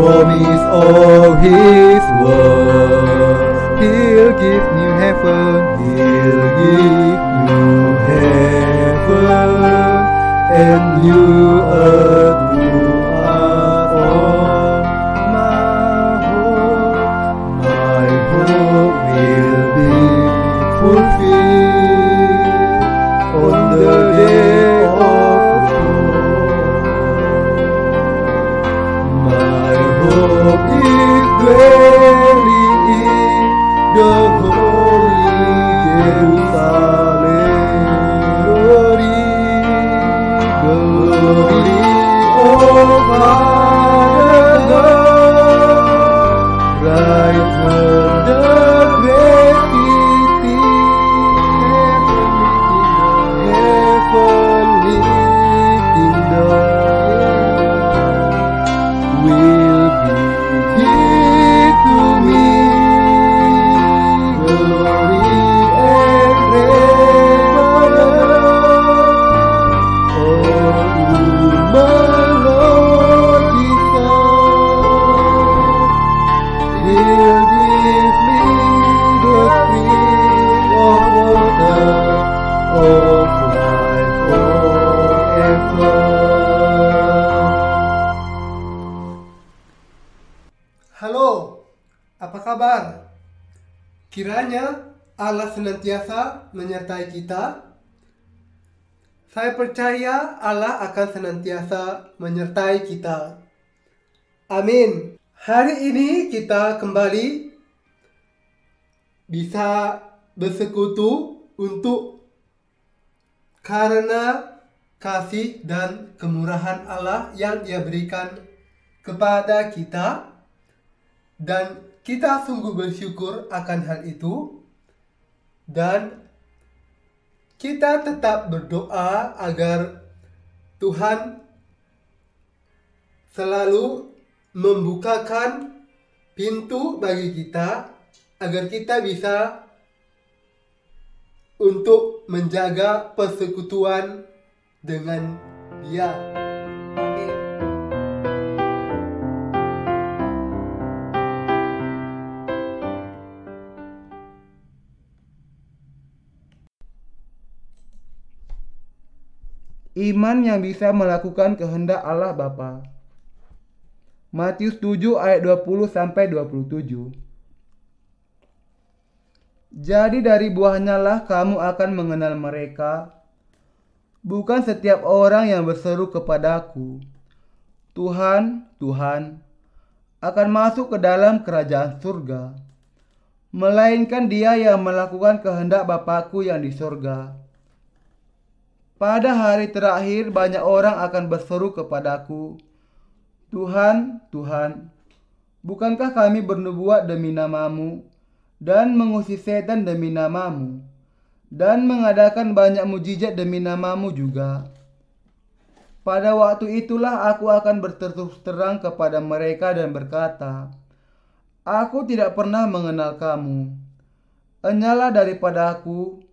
promise of His word. He'll give new heaven, He'll give new heaven and new earth, new earth. Oh, my hope will be fulfilled on the day of Lord. My hope is dwelling in the holy Jerusalem. Glory, glory of our God, brighter the great city, heavenly kingdom will be here to me. Glory and reverence, oh, my Lord Jesus, He'll give me the spring of water of life forever. Halo, apa kabar? Kiranya Allah senantiasa menyertai kita. Saya percaya Allah akan senantiasa menyertai kita. Amin. Hari ini kita kembali bisa bersekutu untuk karena kasih dan kemurahan Allah yang Dia berikan kepada kita. Dan kita sungguh bersyukur akan hal itu. Dan kita tetap berdoa agar Tuhan selalu membukakan pintu bagi kita, agar kita bisa untuk menjaga persekutuan dengan Dia. Amin. Iman yang bisa melakukan kehendak Allah Bapa. Matius 7 ayat 20-27. Jadi dari buahnya lah kamu akan mengenal mereka. Bukan setiap orang yang berseru kepadaku, Tuhan, Tuhan, akan masuk ke dalam kerajaan surga, melainkan dia yang melakukan kehendak Bapakku yang di surga. Pada hari terakhir banyak orang akan berseru kepadaku, Tuhan, Tuhan, bukankah kami bernubuat demi namamu, dan mengusir setan demi namamu, dan mengadakan banyak mujizat demi namamu juga? Pada waktu itulah aku akan berterus terang kepada mereka dan berkata, aku tidak pernah mengenal kamu. Enyalah daripada aku,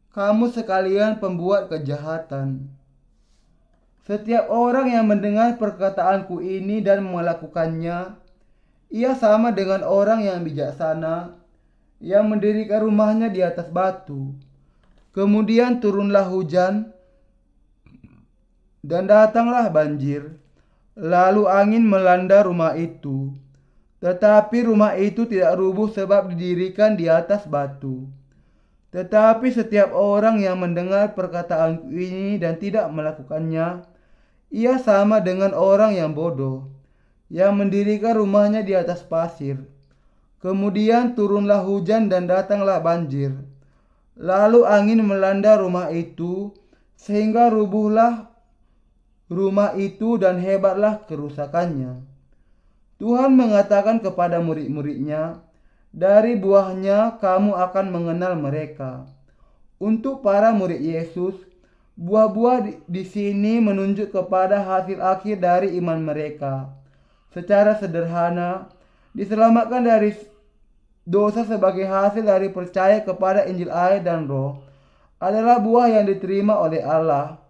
kamu sekalian pembuat kejahatan. Setiap orang yang mendengar perkataanku ini dan melakukannya, ia sama dengan orang yang bijaksana, yang mendirikan rumahnya di atas batu. Kemudian turunlah hujan, dan datanglah banjir, lalu angin melanda rumah itu. Tetapi rumah itu tidak rubuh sebab didirikan di atas batu. Tetapi setiap orang yang mendengar perkataanku ini dan tidak melakukannya, ia sama dengan orang yang bodoh, yang mendirikan rumahnya di atas pasir. Kemudian turunlah hujan dan datanglah banjir. Lalu angin melanda rumah itu, sehingga rubuhlah rumah itu dan hebatlah kerusakannya. Tuhan mengatakan kepada murid-muridnya, dari buahnya kamu akan mengenal mereka. Untuk para murid Yesus, buah-buah di sini menunjuk kepada hasil akhir dari iman mereka. Secara sederhana, diselamatkan dari dosa sebagai hasil dari percaya kepada Injil air dan Roh adalah buah yang diterima oleh Allah.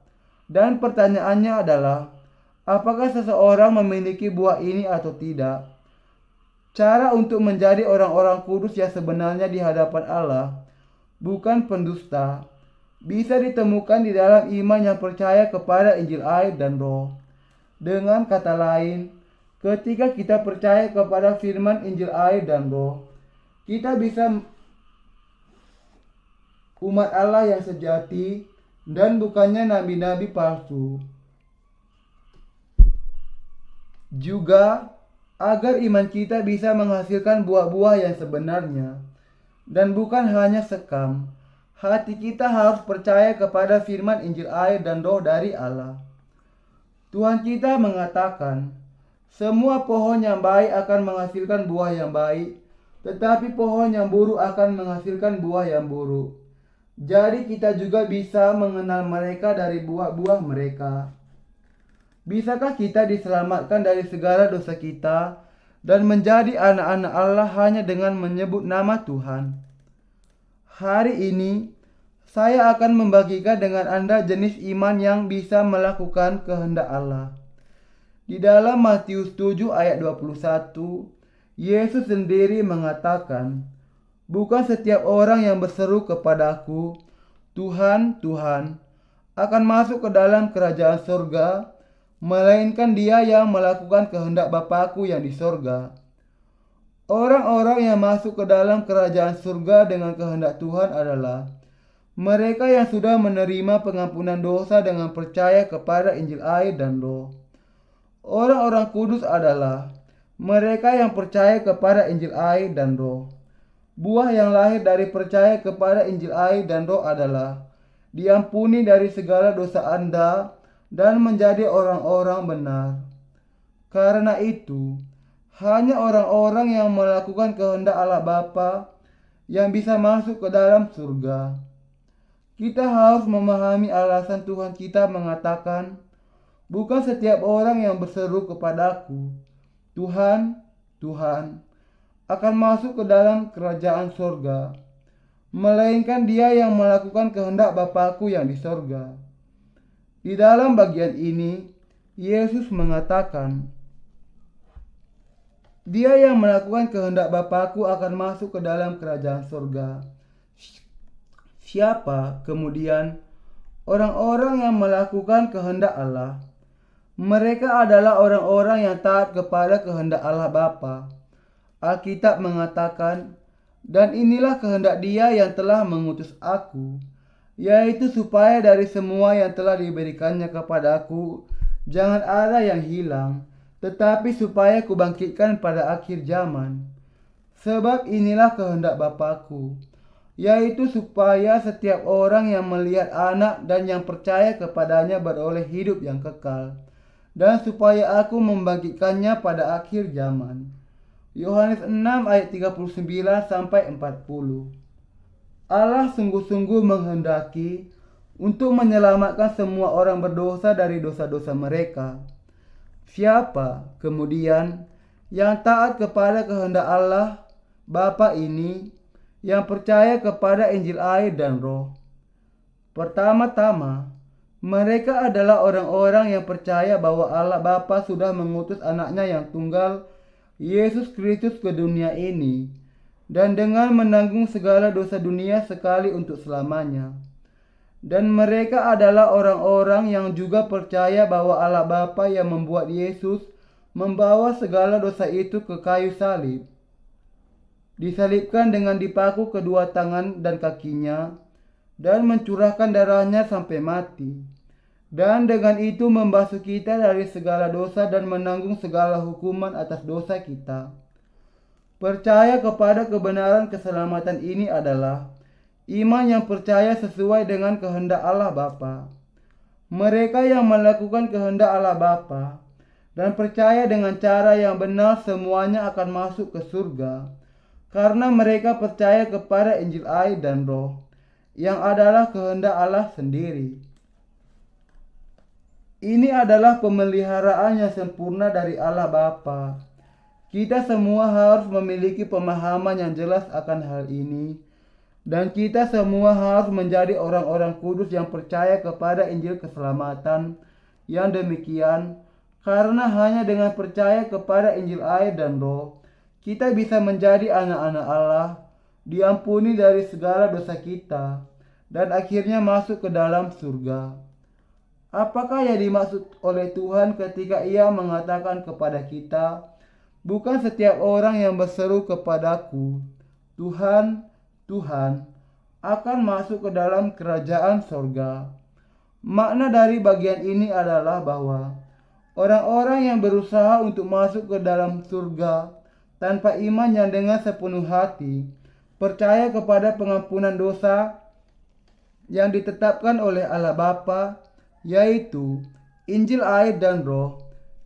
Dan pertanyaannya adalah, apakah seseorang memiliki buah ini atau tidak? Cara untuk menjadi orang-orang kudus yang sebenarnya di hadapan Allah, bukan pendusta, bisa ditemukan di dalam iman yang percaya kepada Injil air dan Roh. Dengan kata lain, ketika kita percaya kepada firman Injil air dan Roh, kita bisa umat Allah yang sejati dan bukannya nabi-nabi palsu. Juga agar iman kita bisa menghasilkan buah-buah yang sebenarnya dan bukan hanya sekam. Hati kita harus percaya kepada firman Injil air dan Roh dari Allah. Tuhan kita mengatakan, semua pohon yang baik akan menghasilkan buah yang baik, tetapi pohon yang buruk akan menghasilkan buah yang buruk. Jadi kita juga bisa mengenal mereka dari buah-buah mereka. Bisakah kita diselamatkan dari segala dosa kita dan menjadi anak-anak Allah hanya dengan menyebut nama Tuhan? Hari ini, saya akan membagikan dengan Anda jenis iman yang bisa melakukan kehendak Allah. Di dalam Matius 7 ayat 21, Yesus sendiri mengatakan, "Bukan setiap orang yang berseru kepadaku, Tuhan, Tuhan, akan masuk ke dalam kerajaan surga, melainkan dia yang melakukan kehendak Bapa-Ku yang di sorga." Orang-orang yang masuk ke dalam kerajaan surga dengan kehendak Tuhan adalah mereka yang sudah menerima pengampunan dosa dengan percaya kepada Injil air dan Roh. Orang-orang kudus adalah mereka yang percaya kepada Injil air dan Roh. Buah yang lahir dari percaya kepada Injil air dan Roh adalah diampuni dari segala dosa Anda dan menjadi orang-orang benar. Karena itu, hanya orang-orang yang melakukan kehendak Allah Bapa yang bisa masuk ke dalam surga. Kita harus memahami alasan Tuhan kita mengatakan, "Bukan setiap orang yang berseru kepadaku, Tuhan, Tuhan, akan masuk ke dalam kerajaan surga, melainkan dia yang melakukan kehendak Bapa-Ku yang di sorga." Di dalam bagian ini, Yesus mengatakan, "Dia yang melakukan kehendak Bapa-Ku akan masuk ke dalam kerajaan surga." Siapa kemudian orang-orang yang melakukan kehendak Allah? Mereka adalah orang-orang yang taat kepada kehendak Allah Bapa. Alkitab mengatakan, "Dan inilah kehendak Dia yang telah mengutus aku, yaitu supaya dari semua yang telah diberikannya kepadaku, jangan ada yang hilang, tetapi supaya kubangkitkan pada akhir zaman. Sebab inilah kehendak Bapa-Ku, yaitu supaya setiap orang yang melihat Anak dan yang percaya kepadanya beroleh hidup yang kekal, dan supaya aku membangkitkannya pada akhir zaman." Yohanes 6 ayat 39 sampai 40. Allah sungguh-sungguh menghendaki untuk menyelamatkan semua orang berdosa dari dosa-dosa mereka. Siapa kemudian yang taat kepada kehendak Allah Bapa ini, yang percaya kepada Injil air dan Roh? Pertama-tama, mereka adalah orang-orang yang percaya bahwa Allah Bapa sudah mengutus anaknya yang tunggal, Yesus Kristus, ke dunia ini, dan dengan menanggung segala dosa dunia sekali untuk selamanya. Dan mereka adalah orang-orang yang juga percaya bahwa Allah Bapa yang membuat Yesus membawa segala dosa itu ke kayu salib, disalibkan dengan dipaku kedua tangan dan kakinya, dan mencurahkan darahnya sampai mati, dan dengan itu membasuh kita dari segala dosa dan menanggung segala hukuman atas dosa kita. Percaya kepada kebenaran keselamatan ini adalah iman yang percaya sesuai dengan kehendak Allah Bapa. Mereka yang melakukan kehendak Allah Bapa dan percaya dengan cara yang benar semuanya akan masuk ke surga, karena mereka percaya kepada Injil air dan Roh, yang adalah kehendak Allah sendiri. Ini adalah pemeliharaan yang sempurna dari Allah Bapa. Kita semua harus memiliki pemahaman yang jelas akan hal ini, dan kita semua harus menjadi orang-orang kudus yang percaya kepada Injil keselamatan yang demikian, karena hanya dengan percaya kepada Injil air dan Roh, kita bisa menjadi anak-anak Allah, diampuni dari segala dosa kita, dan akhirnya masuk ke dalam surga. Apakah yang dimaksud oleh Tuhan ketika Ia mengatakan kepada kita, "Bukan setiap orang yang berseru kepadaku, Tuhan, Tuhan, akan masuk ke dalam kerajaan sorga"? Makna dari bagian ini adalah bahwa orang-orang yang berusaha untuk masuk ke dalam surga tanpa iman yang dengan sepenuh hati percaya kepada pengampunan dosa yang ditetapkan oleh Allah Bapa, yaitu Injil, air, dan Roh,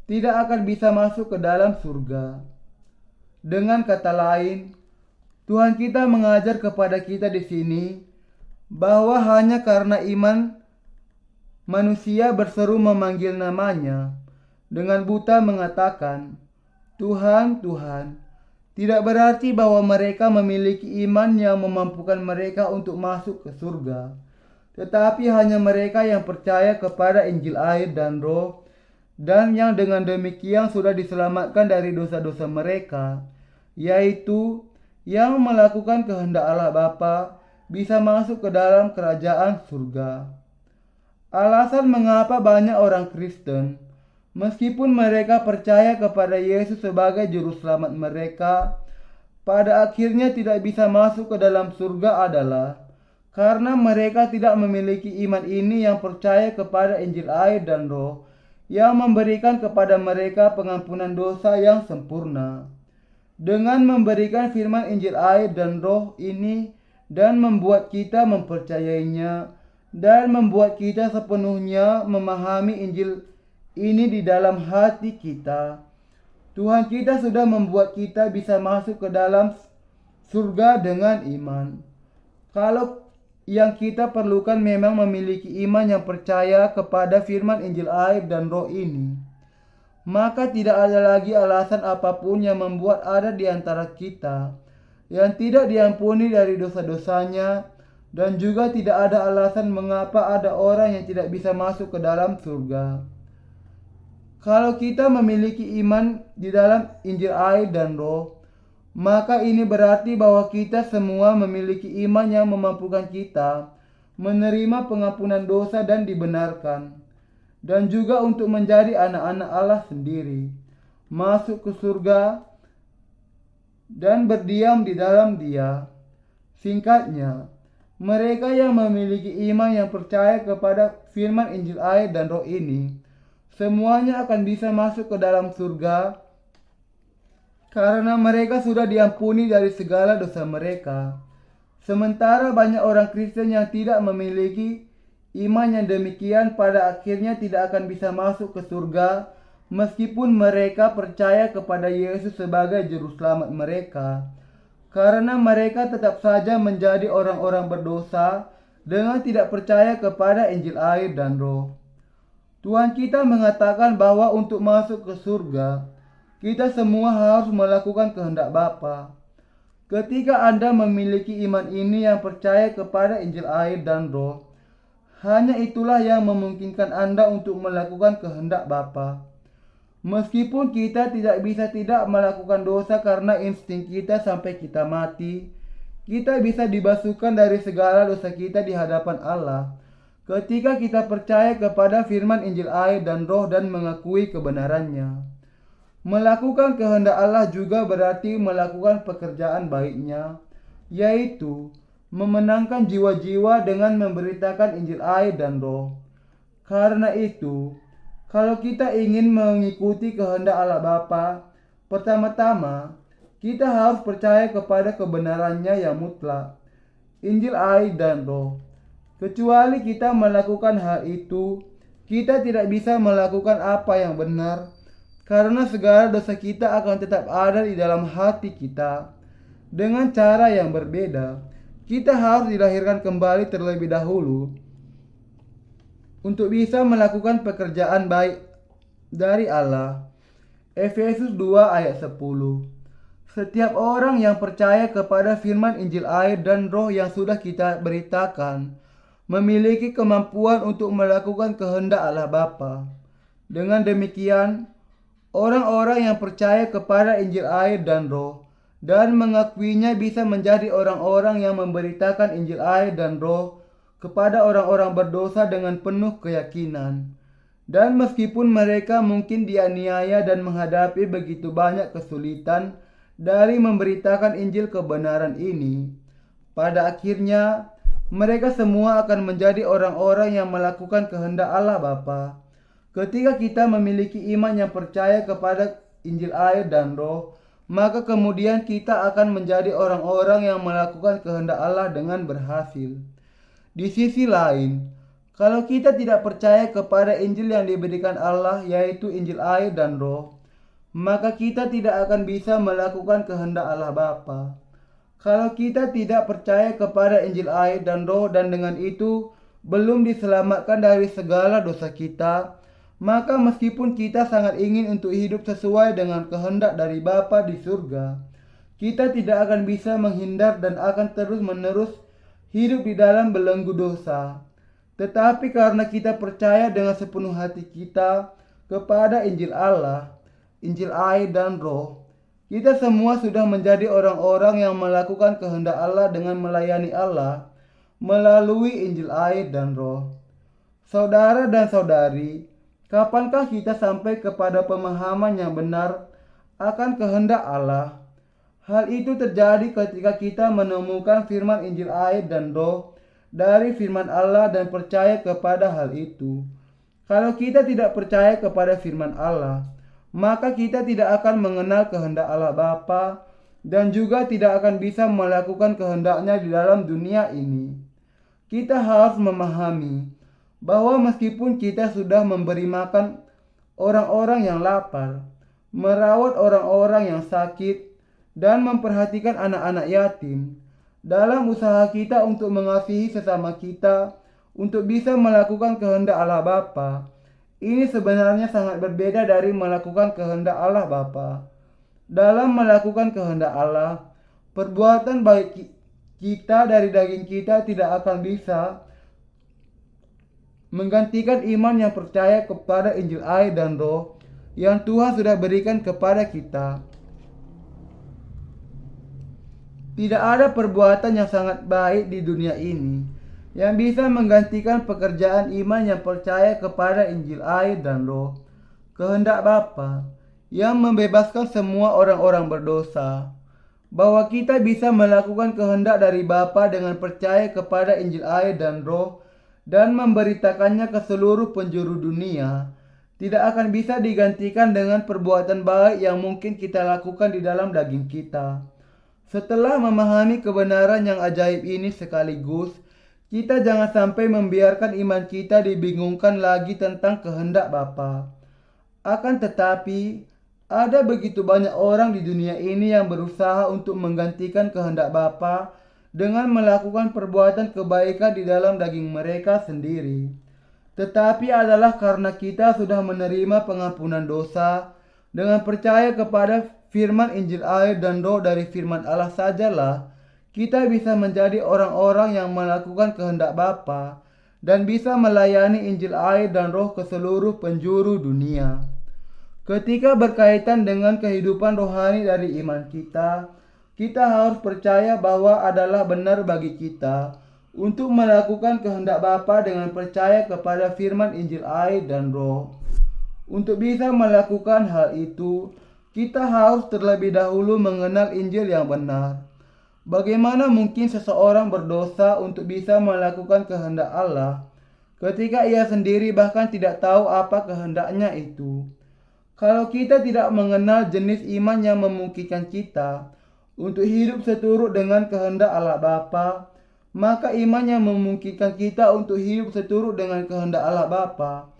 tidak akan bisa masuk ke dalam surga. Dengan kata lain, Tuhan kita mengajar kepada kita di sini bahwa hanya karena iman manusia berseru memanggil namanya dengan buta mengatakan, "Tuhan, Tuhan," tidak berarti bahwa mereka memiliki iman yang memampukan mereka untuk masuk ke surga. Tetapi hanya mereka yang percaya kepada Injil, air, dan Roh, dan yang dengan demikian sudah diselamatkan dari dosa-dosa mereka, yaitu yang melakukan kehendak Allah Bapa, bisa masuk ke dalam kerajaan surga. Alasan mengapa banyak orang Kristen, meskipun mereka percaya kepada Yesus sebagai juru selamat mereka, pada akhirnya tidak bisa masuk ke dalam surga adalah karena mereka tidak memiliki iman ini yang percaya kepada Injil, air, dan Roh yang memberikan kepada mereka pengampunan dosa yang sempurna. Dengan memberikan firman Injil, air, dan Roh ini dan membuat kita mempercayainya dan membuat kita sepenuhnya memahami Injil ini di dalam hati kita, Tuhan kita sudah membuat kita bisa masuk ke dalam surga dengan iman. Kalau yang kita perlukan memang memiliki iman yang percaya kepada firman Injil, air, dan Roh ini, maka tidak ada lagi alasan apapun yang membuat ada di antara kita yang tidak diampuni dari dosa-dosanya, dan juga tidak ada alasan mengapa ada orang yang tidak bisa masuk ke dalam surga. Kalau kita memiliki iman di dalam Injil, air, dan Roh, maka ini berarti bahwa kita semua memiliki iman yang memampukan kita menerima pengampunan dosa dan dibenarkan, dan juga untuk menjadi anak-anak Allah sendiri, masuk ke surga dan berdiam di dalam Dia. Singkatnya, mereka yang memiliki iman yang percaya kepada firman Injil, air, dan Roh ini, semuanya akan bisa masuk ke dalam surga karena mereka sudah diampuni dari segala dosa mereka. Sementara banyak orang Kristen yang tidak memiliki iman yang demikian pada akhirnya tidak akan bisa masuk ke surga meskipun mereka percaya kepada Yesus sebagai juru selamat mereka, karena mereka tetap saja menjadi orang-orang berdosa dengan tidak percaya kepada Injil, air, dan Roh. Tuhan kita mengatakan bahwa untuk masuk ke surga, kita semua harus melakukan kehendak Bapa. Ketika Anda memiliki iman ini yang percaya kepada Injil, air, dan Roh, hanya itulah yang memungkinkan Anda untuk melakukan kehendak Bapa. Meskipun kita tidak bisa tidak melakukan dosa karena insting kita sampai kita mati, kita bisa dibasuhkan dari segala dosa kita di hadapan Allah ketika kita percaya kepada firman Injil, air, dan Roh dan mengakui kebenarannya. Melakukan kehendak Allah juga berarti melakukan pekerjaan baiknya, yaitu memenangkan jiwa-jiwa dengan memberitakan Injil, air, dan Roh. Karena itu, kalau kita ingin mengikuti kehendak Allah Bapa, pertama-tama kita harus percaya kepada kebenarannya yang mutlak, Injil, air, dan Roh. Kecuali kita melakukan hal itu, kita tidak bisa melakukan apa yang benar, karena segala dosa kita akan tetap ada di dalam hati kita. Dengan cara yang berbeda, kita harus dilahirkan kembali terlebih dahulu untuk bisa melakukan pekerjaan baik dari Allah. Efesus 2 ayat 10. Setiap orang yang percaya kepada firman Injil, air, dan Roh yang sudah kita beritakan memiliki kemampuan untuk melakukan kehendak Allah Bapa. Dengan demikian, Orang-orang yang percaya kepada Injil air dan Roh dan mengakuinya bisa menjadi orang-orang yang memberitakan Injil air dan Roh kepada orang-orang berdosa dengan penuh keyakinan. Dan meskipun mereka mungkin dianiaya dan menghadapi begitu banyak kesulitan dari memberitakan Injil kebenaran ini, pada akhirnya mereka semua akan menjadi orang-orang yang melakukan kehendak Allah Bapa. Ketika kita memiliki iman yang percaya kepada Injil air dan Roh, maka kemudian kita akan menjadi orang-orang yang melakukan kehendak Allah dengan berhasil. Di sisi lain, kalau kita tidak percaya kepada Injil yang diberikan Allah, yaitu Injil air dan Roh, maka kita tidak akan bisa melakukan kehendak Allah Bapa. Kalau kita tidak percaya kepada Injil air dan Roh dan dengan itu belum diselamatkan dari segala dosa kita, maka meskipun kita sangat ingin untuk hidup sesuai dengan kehendak dari Bapa di surga, kita tidak akan bisa menghindar dan akan terus-menerus hidup di dalam belenggu dosa. Tetapi karena kita percaya dengan sepenuh hati kita kepada Injil Allah, Injil air dan Roh, kita semua sudah menjadi orang-orang yang melakukan kehendak Allah dengan melayani Allah melalui Injil air dan Roh. Saudara dan saudari, kapankah kita sampai kepada pemahaman yang benar akan kehendak Allah? Hal itu terjadi ketika kita menemukan firman Injil air dan Roh dari firman Allah dan percaya kepada hal itu. Kalau kita tidak percaya kepada firman Allah, maka kita tidak akan mengenal kehendak Allah Bapa dan juga tidak akan bisa melakukan kehendaknya di dalam dunia ini. Kita harus memahami bahwa meskipun kita sudah memberi makan orang-orang yang lapar, merawat orang-orang yang sakit, dan memperhatikan anak-anak yatim, dalam usaha kita untuk mengasihi sesama kita, untuk bisa melakukan kehendak Allah Bapa, ini sebenarnya sangat berbeda dari melakukan kehendak Allah Bapa. Dalam melakukan kehendak Allah, perbuatan baik kita dari daging kita tidak akan bisa menggantikan iman yang percaya kepada Injil air dan Roh yang Tuhan sudah berikan kepada kita. Tidak ada perbuatan yang sangat baik di dunia ini yang bisa menggantikan pekerjaan iman yang percaya kepada Injil air dan Roh, kehendak Bapa yang membebaskan semua orang-orang berdosa. Bahwa kita bisa melakukan kehendak dari Bapa dengan percaya kepada Injil air dan Roh dan memberitakannya ke seluruh penjuru dunia tidak akan bisa digantikan dengan perbuatan baik yang mungkin kita lakukan di dalam daging kita. Setelah memahami kebenaran yang ajaib ini sekaligus, kita jangan sampai membiarkan iman kita dibingungkan lagi tentang kehendak Bapa. Akan tetapi, ada begitu banyak orang di dunia ini yang berusaha untuk menggantikan kehendak Bapa dengan melakukan perbuatan kebaikan di dalam daging mereka sendiri. Tetapi adalah karena kita sudah menerima pengampunan dosa dengan percaya kepada firman Injil air dan Roh dari firman Allah sajalah kita bisa menjadi orang-orang yang melakukan kehendak Bapa dan bisa melayani Injil air dan Roh ke seluruh penjuru dunia. Ketika berkaitan dengan kehidupan rohani dari iman kita, kita harus percaya bahwa adalah benar bagi kita untuk melakukan kehendak Bapa dengan percaya kepada firman Injil air dan Roh. Untuk bisa melakukan hal itu, kita harus terlebih dahulu mengenal Injil yang benar. Bagaimana mungkin seseorang berdosa untuk bisa melakukan kehendak Allah ketika ia sendiri bahkan tidak tahu apa kehendaknya itu? Kalau kita tidak mengenal jenis iman yang memungkinkan kita untuk hidup seturut dengan kehendak Allah Bapa, maka iman yang memungkinkan kita untuk hidup seturut dengan kehendak Allah Bapa,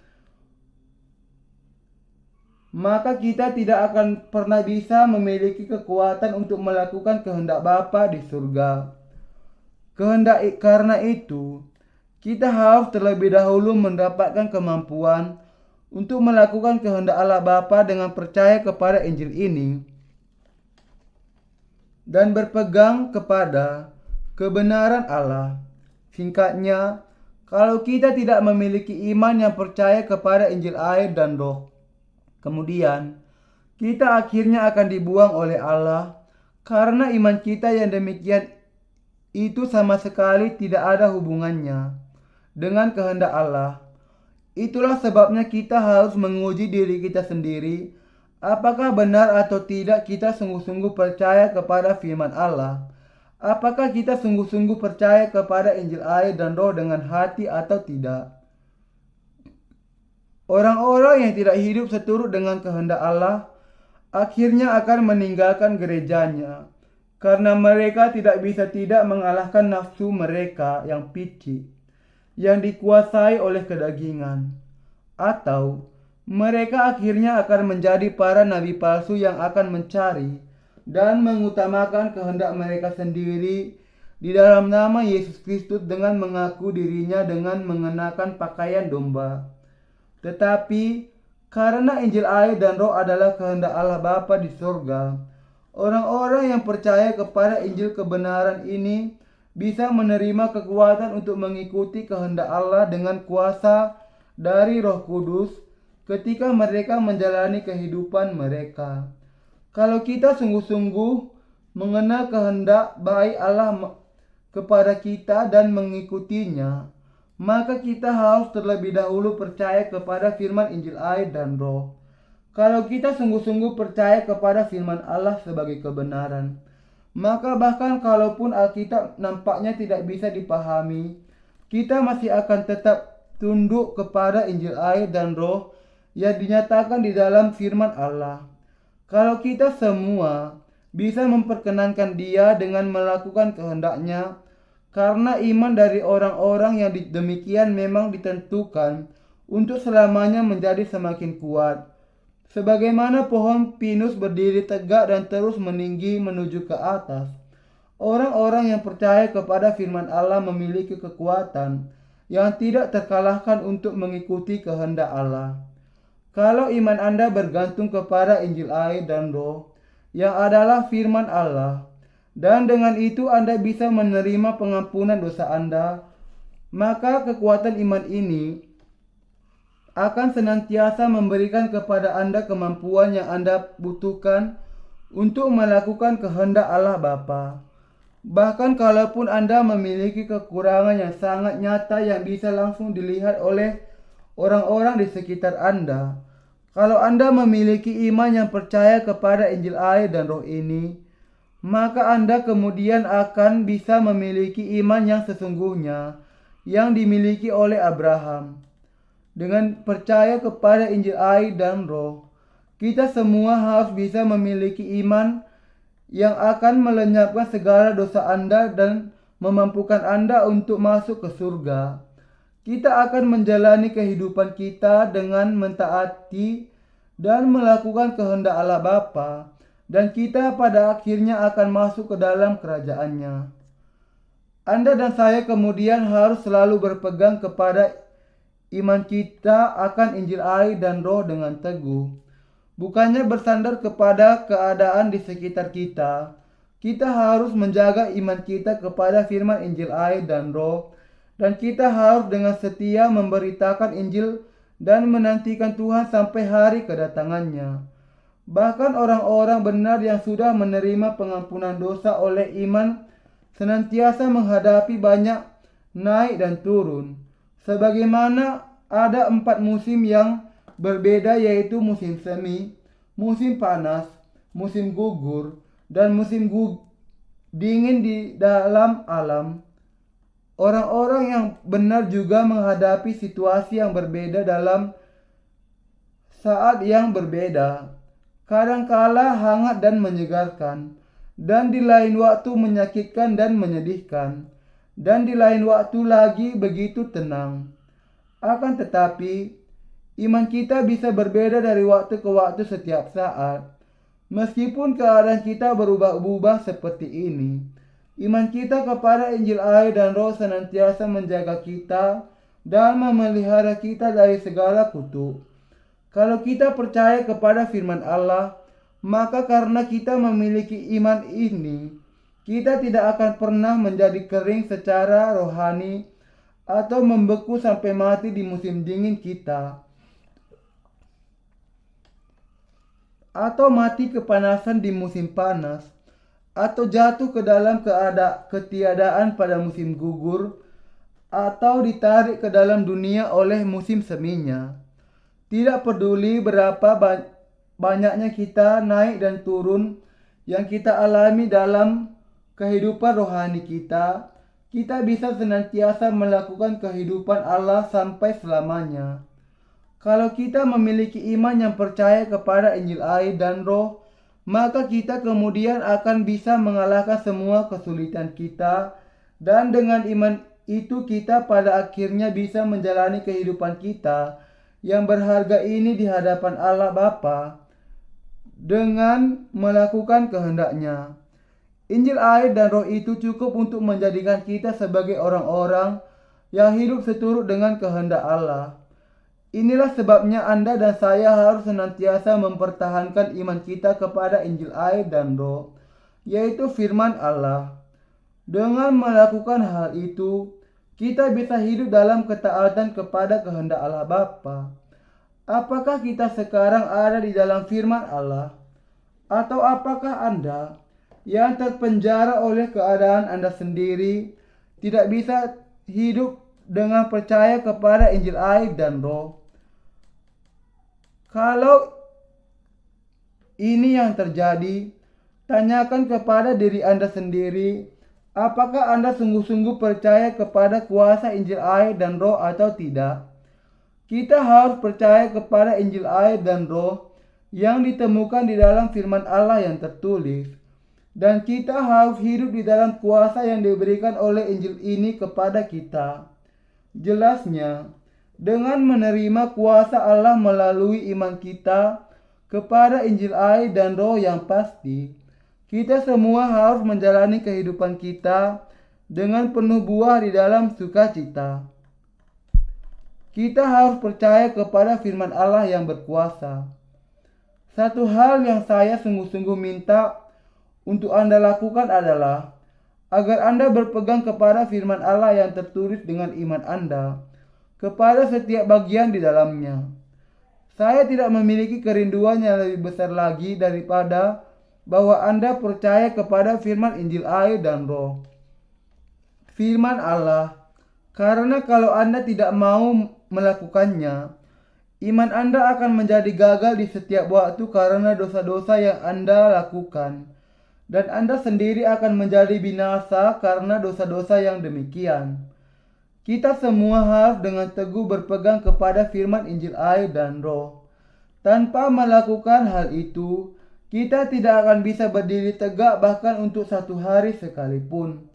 maka kita tidak akan pernah bisa memiliki kekuatan untuk melakukan kehendak Bapa di surga. Karena itu, kita harus terlebih dahulu mendapatkan kemampuan untuk melakukan kehendak Allah Bapa dengan percaya kepada Injil ini dan berpegang kepada kebenaran Allah. Singkatnya, kalau kita tidak memiliki iman yang percaya kepada Injil air dan Roh, kemudian kita akhirnya akan dibuang oleh Allah karena iman kita yang demikian itu sama sekali tidak ada hubungannya dengan kehendak Allah. Itulah sebabnya kita harus menguji diri kita sendiri, apakah benar atau tidak kita sungguh-sungguh percaya kepada firman Allah. Apakah kita sungguh-sungguh percaya kepada Injil air dan Roh dengan hati atau tidak? Orang-orang yang tidak hidup seturut dengan kehendak Allah akhirnya akan meninggalkan gerejanya karena mereka tidak bisa tidak mengalahkan nafsu mereka yang picik, yang dikuasai oleh kedagingan. Atau mereka akhirnya akan menjadi para nabi palsu yang akan mencari dan mengutamakan kehendak mereka sendiri di dalam nama Yesus Kristus dengan mengaku dirinya dengan mengenakan pakaian domba. Tetapi karena Injil air dan Roh adalah kehendak Allah Bapa di surga, orang-orang yang percaya kepada Injil kebenaran ini bisa menerima kekuatan untuk mengikuti kehendak Allah dengan kuasa dari Roh Kudus ketika mereka menjalani kehidupan mereka. Kalau kita sungguh-sungguh mengenal kehendak baik Allah kepada kita dan mengikutinya, maka kita harus terlebih dahulu percaya kepada firman Injil air dan Roh. Kalau kita sungguh-sungguh percaya kepada firman Allah sebagai kebenaran, maka bahkan kalaupun Alkitab nampaknya tidak bisa dipahami, kita masih akan tetap tunduk kepada Injil air dan Roh yang dinyatakan di dalam firman Allah. Kalau kita semua bisa memperkenankan Dia dengan melakukan kehendaknya, karena iman dari orang-orang yang demikian memang ditentukan untuk selamanya menjadi semakin kuat. Sebagaimana pohon pinus berdiri tegak dan terus meninggi menuju ke atas, orang-orang yang percaya kepada firman Allah memiliki kekuatan yang tidak terkalahkan untuk mengikuti kehendak Allah. Kalau iman Anda bergantung kepada Injil air dan Roh, yang adalah firman Allah, dan dengan itu Anda bisa menerima pengampunan dosa Anda, maka kekuatan iman ini akan senantiasa memberikan kepada Anda kemampuan yang Anda butuhkan untuk melakukan kehendak Allah Bapa. Bahkan kalaupun Anda memiliki kekurangan yang sangat nyata yang bisa langsung dilihat oleh orang-orang di sekitar Anda, kalau Anda memiliki iman yang percaya kepada Injil air dan Roh ini, maka Anda kemudian akan bisa memiliki iman yang sesungguhnya yang dimiliki oleh Abraham. Dengan percaya kepada Injil air dan Roh, kita semua harus bisa memiliki iman yang akan melenyapkan segala dosa Anda dan memampukan Anda untuk masuk ke surga. Kita akan menjalani kehidupan kita dengan mentaati dan melakukan kehendak Allah Bapa, dan kita pada akhirnya akan masuk ke dalam kerajaan-Nya. Anda dan saya kemudian harus selalu berpegang kepada iman kita akan Injil air dan Roh dengan teguh. Bukannya bersandar kepada keadaan di sekitar kita. Kita harus menjaga iman kita kepada firman Injil air dan Roh, dan kita harus dengan setia memberitakan Injil dan menantikan Tuhan sampai hari kedatangannya. Bahkan orang-orang benar yang sudah menerima pengampunan dosa oleh iman senantiasa menghadapi banyak naik dan turun. Sebagaimana ada 4 musim yang berbeda, yaitu musim semi, musim panas, musim gugur, dan musim dingin di dalam alam. Orang-orang yang benar juga menghadapi situasi yang berbeda dalam saat yang berbeda. Kadangkala hangat dan menyegarkan, dan di lain waktu menyakitkan dan menyedihkan, dan di lain waktu lagi begitu tenang. Akan tetapi, iman kita bisa berbeda dari waktu ke waktu setiap saat. Meskipun keadaan kita berubah-ubah seperti ini, iman kita kepada Injil air dan Roh senantiasa menjaga kita dan memelihara kita dari segala kutuk. Kalau kita percaya kepada firman Allah, maka karena kita memiliki iman ini, kita tidak akan pernah menjadi kering secara rohani atau membeku sampai mati di musim dingin kita. atau mati kepanasan di musim panas, atau jatuh ke dalam ketiadaan pada musim gugur, atau ditarik ke dalam dunia oleh musim seminya. Tidak peduli berapa banyaknya kita naik dan turun yang kita alami dalam kehidupan rohani kita, kita bisa senantiasa melakukan kehidupan Allah sampai selamanya. Kalau kita memiliki iman yang percaya kepada Injil air dan Roh, maka kita kemudian akan bisa mengalahkan semua kesulitan kita, dan dengan iman itu kita pada akhirnya bisa menjalani kehidupan kita yang berharga ini di hadapan Allah Bapa dengan melakukan kehendak-Nya. Injil air dan Roh itu cukup untuk menjadikan kita sebagai orang-orang yang hidup seturut dengan kehendak Allah. Inilah sebabnya Anda dan saya harus senantiasa mempertahankan iman kita kepada Injil air dan Roh, yaitu firman Allah. Dengan melakukan hal itu, kita bisa hidup dalam ketaatan kepada kehendak Allah Bapa. Apakah kita sekarang ada di dalam firman Allah? Atau apakah Anda yang terpenjara oleh keadaan Anda sendiri tidak bisa hidup dengan percaya kepada Injil air dan Roh? Kalau ini yang terjadi, tanyakan kepada diri Anda sendiri, apakah Anda sungguh-sungguh percaya kepada kuasa Injil air dan Roh atau tidak? Kita harus percaya kepada Injil air dan Roh yang ditemukan di dalam firman Allah yang tertulis. Dan kita harus hidup di dalam kuasa yang diberikan oleh Injil ini kepada kita. Jelasnya, dengan menerima kuasa Allah melalui iman kita kepada Injil air dan Roh yang pasti, kita semua harus menjalani kehidupan kita dengan penuh buah di dalam sukacita. Kita harus percaya kepada firman Allah yang berkuasa. Satu hal yang saya sungguh-sungguh minta untuk Anda lakukan adalah agar Anda berpegang kepada firman Allah yang tertulis dengan iman Anda kepada setiap bagian di dalamnya. Saya tidak memiliki kerinduan yang lebih besar lagi daripada bahwa Anda percaya kepada firman Injil air dan Roh. Firman Allah, karena kalau Anda tidak mau melakukannya, iman Anda akan menjadi gagal di setiap waktu karena dosa-dosa yang Anda lakukan. Dan Anda sendiri akan menjadi binasa karena dosa-dosa yang demikian. Kita semua harus dengan teguh berpegang kepada firman Injil air dan Roh. Tanpa melakukan hal itu, kita tidak akan bisa berdiri tegak bahkan untuk satu hari sekalipun.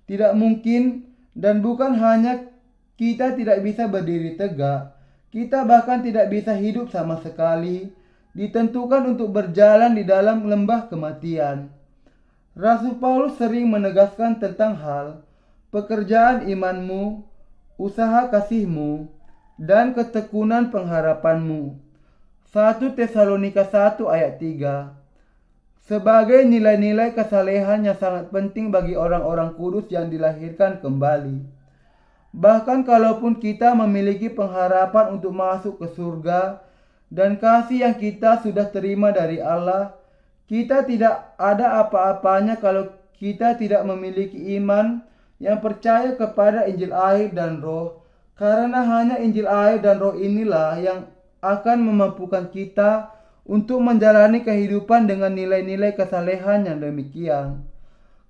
Tidak mungkin, dan bukan hanya kita tidak bisa berdiri tegak, kita bahkan tidak bisa hidup sama sekali, ditentukan untuk berjalan di dalam lembah kematian. Rasul Paulus sering menegaskan tentang hal pekerjaan imanmu, usaha kasihmu, dan ketekunan pengharapanmu. 1 Tesalonika 1 ayat 3. Sebagai nilai-nilai kesalehan yang sangat penting bagi orang-orang kudus yang dilahirkan kembali. Bahkan kalaupun kita memiliki pengharapan untuk masuk ke surga dan kasih yang kita sudah terima dari Allah, kita tidak ada apa-apanya kalau kita tidak memiliki iman yang percaya kepada Injil air dan Roh, karena hanya Injil air dan Roh inilah yang akan memampukan kita untuk menjalani kehidupan dengan nilai-nilai kesalehan yang demikian.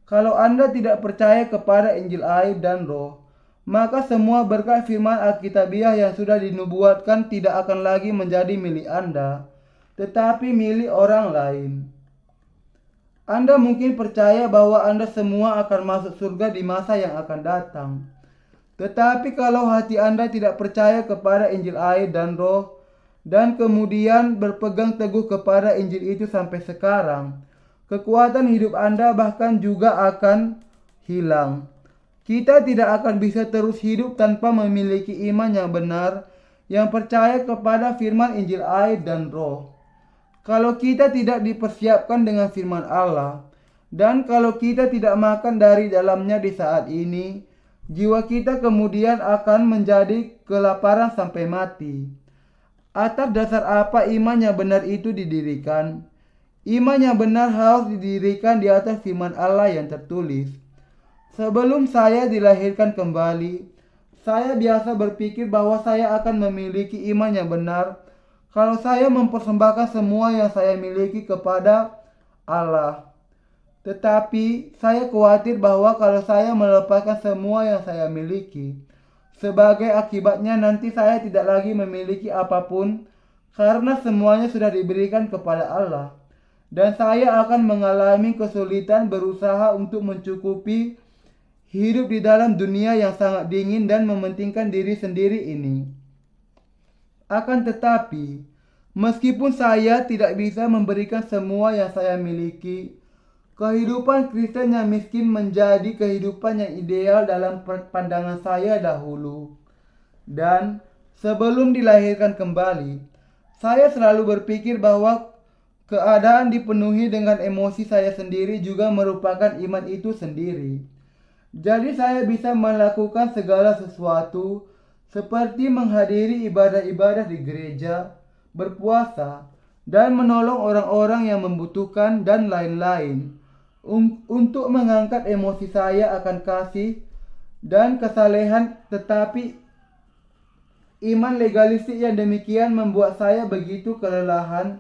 Kalau Anda tidak percaya kepada Injil air dan Roh, maka semua berkat firman Alkitabiah yang sudah dinubuatkan tidak akan lagi menjadi milik Anda, tetapi milik orang lain. Anda mungkin percaya bahwa Anda semua akan masuk surga di masa yang akan datang. Tetapi kalau hati Anda tidak percaya kepada Injil air dan Roh, dan kemudian berpegang teguh kepada Injil itu sampai sekarang, kekuatan hidup Anda bahkan juga akan hilang. Kita tidak akan bisa terus hidup tanpa memiliki iman yang benar, yang percaya kepada firman Injil air dan Roh. Kalau kita tidak dipersiapkan dengan firman Allah, dan kalau kita tidak makan dari dalamnya di saat ini, jiwa kita kemudian akan menjadi kelaparan sampai mati. Atas dasar apa iman yang benar itu didirikan? Iman yang benar harus didirikan di atas firman Allah yang tertulis. Sebelum saya dilahirkan kembali, saya biasa berpikir bahwa saya akan memiliki iman yang benar kalau saya mempersembahkan semua yang saya miliki kepada Allah. Tetapi saya khawatir bahwa kalau saya melepaskan semua yang saya miliki, sebagai akibatnya nanti saya tidak lagi memiliki apapun karena semuanya sudah diberikan kepada Allah. Dan saya akan mengalami kesulitan berusaha untuk mencukupi hidup di dalam dunia yang sangat dingin dan mementingkan diri sendiri ini. Akan tetapi, meskipun saya tidak bisa memberikan semua yang saya miliki, kehidupan Kristen yang miskin menjadi kehidupan yang ideal dalam pandangan saya dahulu. Dan sebelum dilahirkan kembali, saya selalu berpikir bahwa keadaan dipenuhi dengan emosi saya sendiri juga merupakan iman itu sendiri. Jadi saya bisa melakukan segala sesuatu seperti menghadiri ibadah-ibadah di gereja, berpuasa, dan menolong orang-orang yang membutuhkan dan lain-lain. Untuk mengangkat emosi saya akan kasih dan kesalehan, tetapi iman legalistik yang demikian membuat saya begitu kelelahan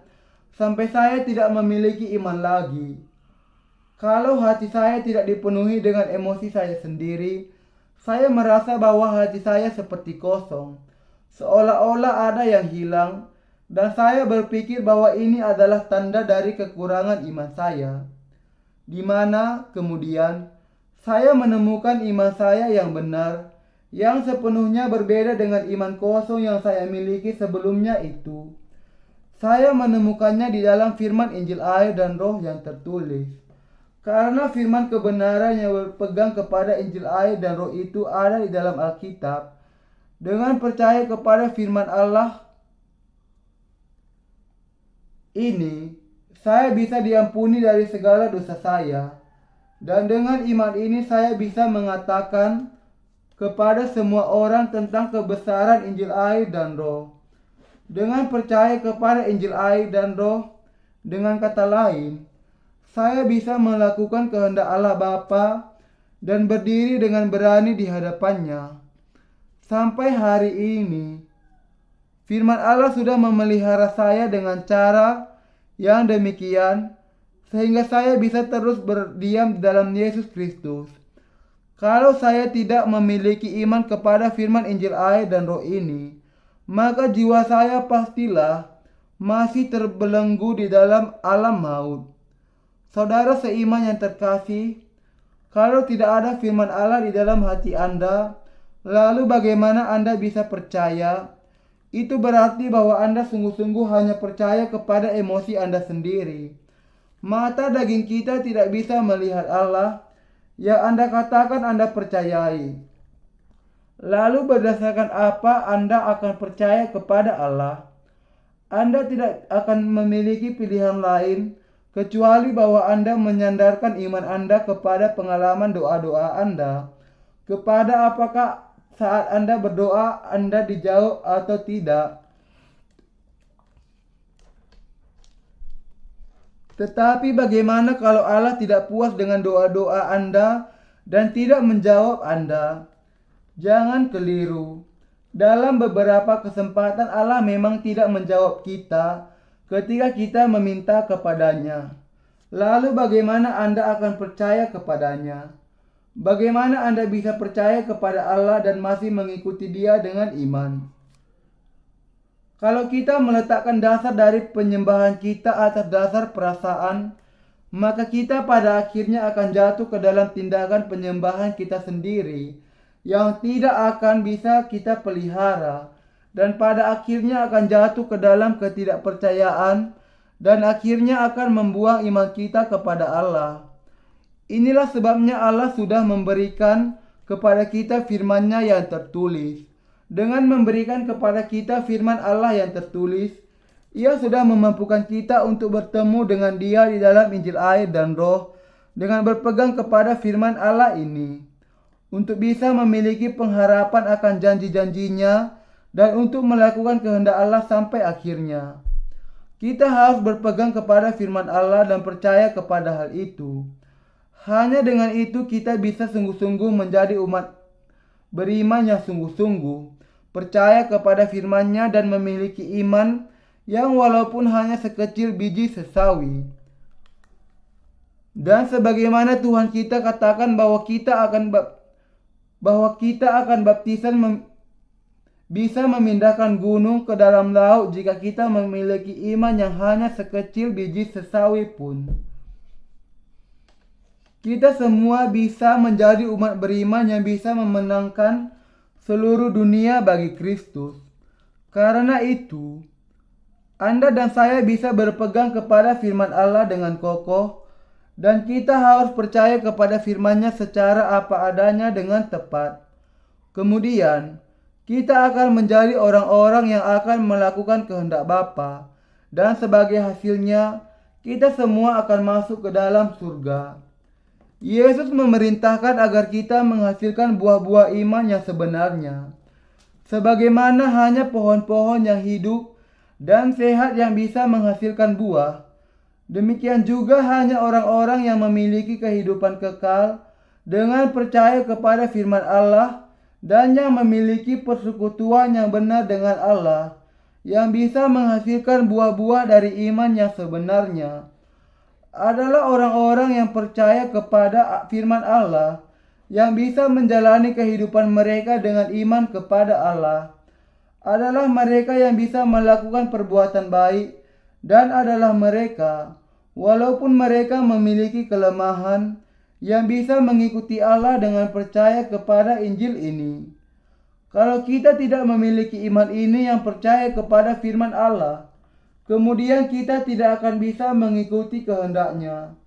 sampai saya tidak memiliki iman lagi. Kalau hati saya tidak dipenuhi dengan emosi saya sendiri, saya merasa bahwa hati saya seperti kosong, seolah-olah ada yang hilang, dan saya berpikir bahwa ini adalah tanda dari kekurangan iman saya. Di mana kemudian saya menemukan iman saya yang benar, yang sepenuhnya berbeda dengan iman kosong yang saya miliki sebelumnya itu. Saya menemukannya di dalam firman Injil air dan roh yang tertulis. Karena firman kebenaran yang berpegang kepada Injil air dan roh itu ada di dalam Alkitab. Dengan percaya kepada firman Allah ini, saya bisa diampuni dari segala dosa saya. Dan dengan iman ini saya bisa mengatakan kepada semua orang tentang kebesaran Injil air dan roh. Dengan percaya kepada Injil air dan roh, dengan kata lain, saya bisa melakukan kehendak Allah Bapa dan berdiri dengan berani di hadapannya. Sampai hari ini, firman Allah sudah memelihara saya dengan cara yang demikian, sehingga saya bisa terus berdiam di dalam Yesus Kristus. Kalau saya tidak memiliki iman kepada firman Injil air dan roh ini, maka jiwa saya pastilah masih terbelenggu di dalam alam maut. Saudara seiman yang terkasih, kalau tidak ada firman Allah di dalam hati Anda, lalu bagaimana Anda bisa percaya? Itu berarti bahwa Anda sungguh-sungguh hanya percaya kepada emosi Anda sendiri. Mata daging kita tidak bisa melihat Allah yang Anda katakan Anda percayai. Lalu berdasarkan apa Anda akan percaya kepada Allah? Anda tidak akan memiliki pilihan lain kecuali bahwa Anda menyandarkan iman Anda kepada pengalaman doa-doa Anda. Kepada apakah saat Anda berdoa Anda dijawab atau tidak. Tetapi bagaimana kalau Allah tidak puas dengan doa-doa Anda dan tidak menjawab Anda? Jangan keliru. Dalam beberapa kesempatan Allah memang tidak menjawab kita ketika kita meminta kepadanya. Lalu bagaimana Anda akan percaya kepadanya? Bagaimana Anda bisa percaya kepada Allah dan masih mengikuti Dia dengan iman? Kalau kita meletakkan dasar dari penyembahan kita atas dasar perasaan, maka kita pada akhirnya akan jatuh ke dalam tindakan penyembahan kita sendiri yang tidak akan bisa kita pelihara, dan pada akhirnya akan jatuh ke dalam ketidakpercayaan dan akhirnya akan membuang iman kita kepada Allah. Inilah sebabnya Allah sudah memberikan kepada kita firman-Nya yang tertulis. Dengan memberikan kepada kita firman Allah yang tertulis, Ia sudah memampukan kita untuk bertemu dengan Dia di dalam Injil air dan roh dengan berpegang kepada firman Allah ini, untuk bisa memiliki pengharapan akan janji-janjinya dan untuk melakukan kehendak Allah sampai akhirnya. Kita harus berpegang kepada firman Allah dan percaya kepada hal itu. Hanya dengan itu kita bisa sungguh-sungguh menjadi umat beriman yang sungguh-sungguh, percaya kepada firman-Nya dan memiliki iman yang walaupun hanya sekecil biji sesawi. Dan sebagaimana Tuhan kita katakan bahwa kita akan baptisan bisa memindahkan gunung ke dalam laut jika kita memiliki iman yang hanya sekecil biji sesawi pun. Kita semua bisa menjadi umat beriman yang bisa memenangkan seluruh dunia bagi Kristus. Karena itu, Anda dan saya bisa berpegang kepada firman Allah dengan kokoh, dan kita harus percaya kepada firman-Nya secara apa adanya dengan tepat. Kemudian, kita akan menjadi orang-orang yang akan melakukan kehendak Bapa, dan sebagai hasilnya, kita semua akan masuk ke dalam surga. Yesus memerintahkan agar kita menghasilkan buah-buah iman yang sebenarnya. Sebagaimana hanya pohon-pohon yang hidup dan sehat yang bisa menghasilkan buah, demikian juga hanya orang-orang yang memiliki kehidupan kekal dengan percaya kepada firman Allah dan yang memiliki persekutuan yang benar dengan Allah, yang bisa menghasilkan buah-buah dari iman yang sebenarnya, adalah orang-orang yang percaya kepada firman Allah, yang bisa menjalani kehidupan mereka dengan iman kepada Allah, adalah mereka yang bisa melakukan perbuatan baik, dan adalah mereka, walaupun mereka memiliki kelemahan, yang bisa mengikuti Allah dengan percaya kepada Injil ini. Kalau kita tidak memiliki iman ini yang percaya kepada firman Allah, kemudian kita tidak akan bisa mengikuti kehendak-Nya.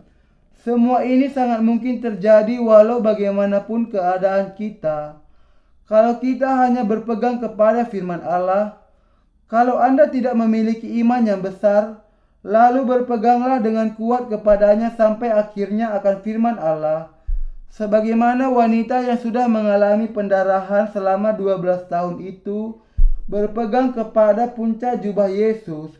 Semua ini sangat mungkin terjadi walau bagaimanapun keadaan kita. Kalau kita hanya berpegang kepada firman Allah, kalau Anda tidak memiliki iman yang besar, lalu berpeganglah dengan kuat kepadanya sampai akhirnya akan firman Allah. Sebagaimana wanita yang sudah mengalami pendarahan selama 12 tahun itu berpegang kepada puncak jubah Yesus.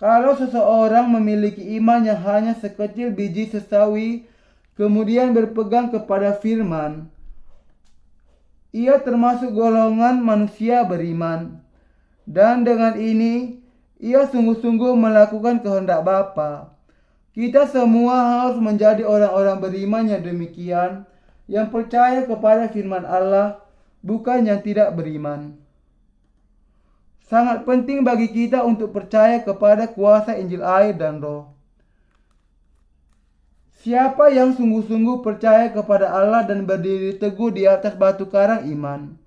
Kalau seseorang memiliki iman yang hanya sekecil biji sesawi, kemudian berpegang kepada firman, ia termasuk golongan manusia beriman. Dan dengan ini, ia sungguh-sungguh melakukan kehendak Bapa. Kita semua harus menjadi orang-orang beriman yang demikian, yang percaya kepada firman Allah, bukan yang tidak beriman. Sangat penting bagi kita untuk percaya kepada kuasa Injil air dan Roh. Siapa yang sungguh-sungguh percaya kepada Allah dan berdiri teguh di atas batu karang iman?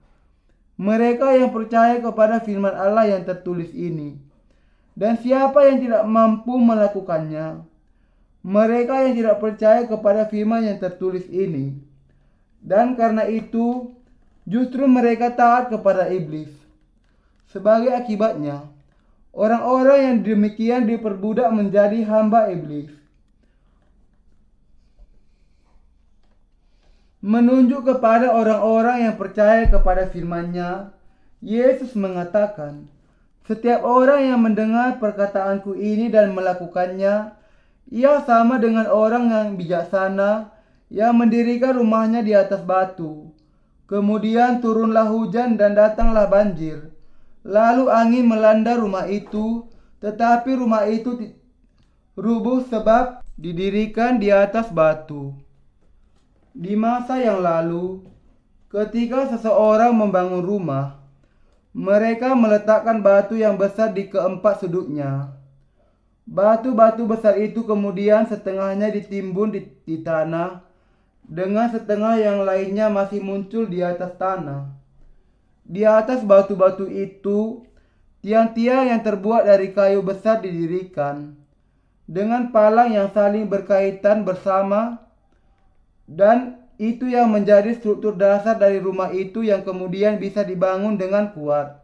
Mereka yang percaya kepada firman Allah yang tertulis ini. Dan siapa yang tidak mampu melakukannya? Mereka yang tidak percaya kepada firman yang tertulis ini. Dan karena itu, justru mereka taat kepada iblis. Sebagai akibatnya, orang-orang yang demikian diperbudak menjadi hamba iblis. Menunjuk kepada orang-orang yang percaya kepada firman-Nya, Yesus mengatakan, "Setiap orang yang mendengar perkataanku ini dan melakukannya, ia sama dengan orang yang bijaksana yang mendirikan rumahnya di atas batu. Kemudian turunlah hujan dan datanglah banjir. Lalu angin melanda rumah itu, tetapi rumah itu rubuh sebab didirikan di atas batu." Di masa yang lalu, ketika seseorang membangun rumah, mereka meletakkan batu yang besar di keempat sudutnya. Batu-batu besar itu kemudian setengahnya ditimbun di tanah, dengan setengah yang lainnya masih muncul di atas tanah. Di atas batu-batu itu, tiang-tiang yang terbuat dari kayu besar didirikan, dengan palang yang saling berkaitan bersama, dan itu yang menjadi struktur dasar dari rumah itu yang kemudian bisa dibangun dengan kuat.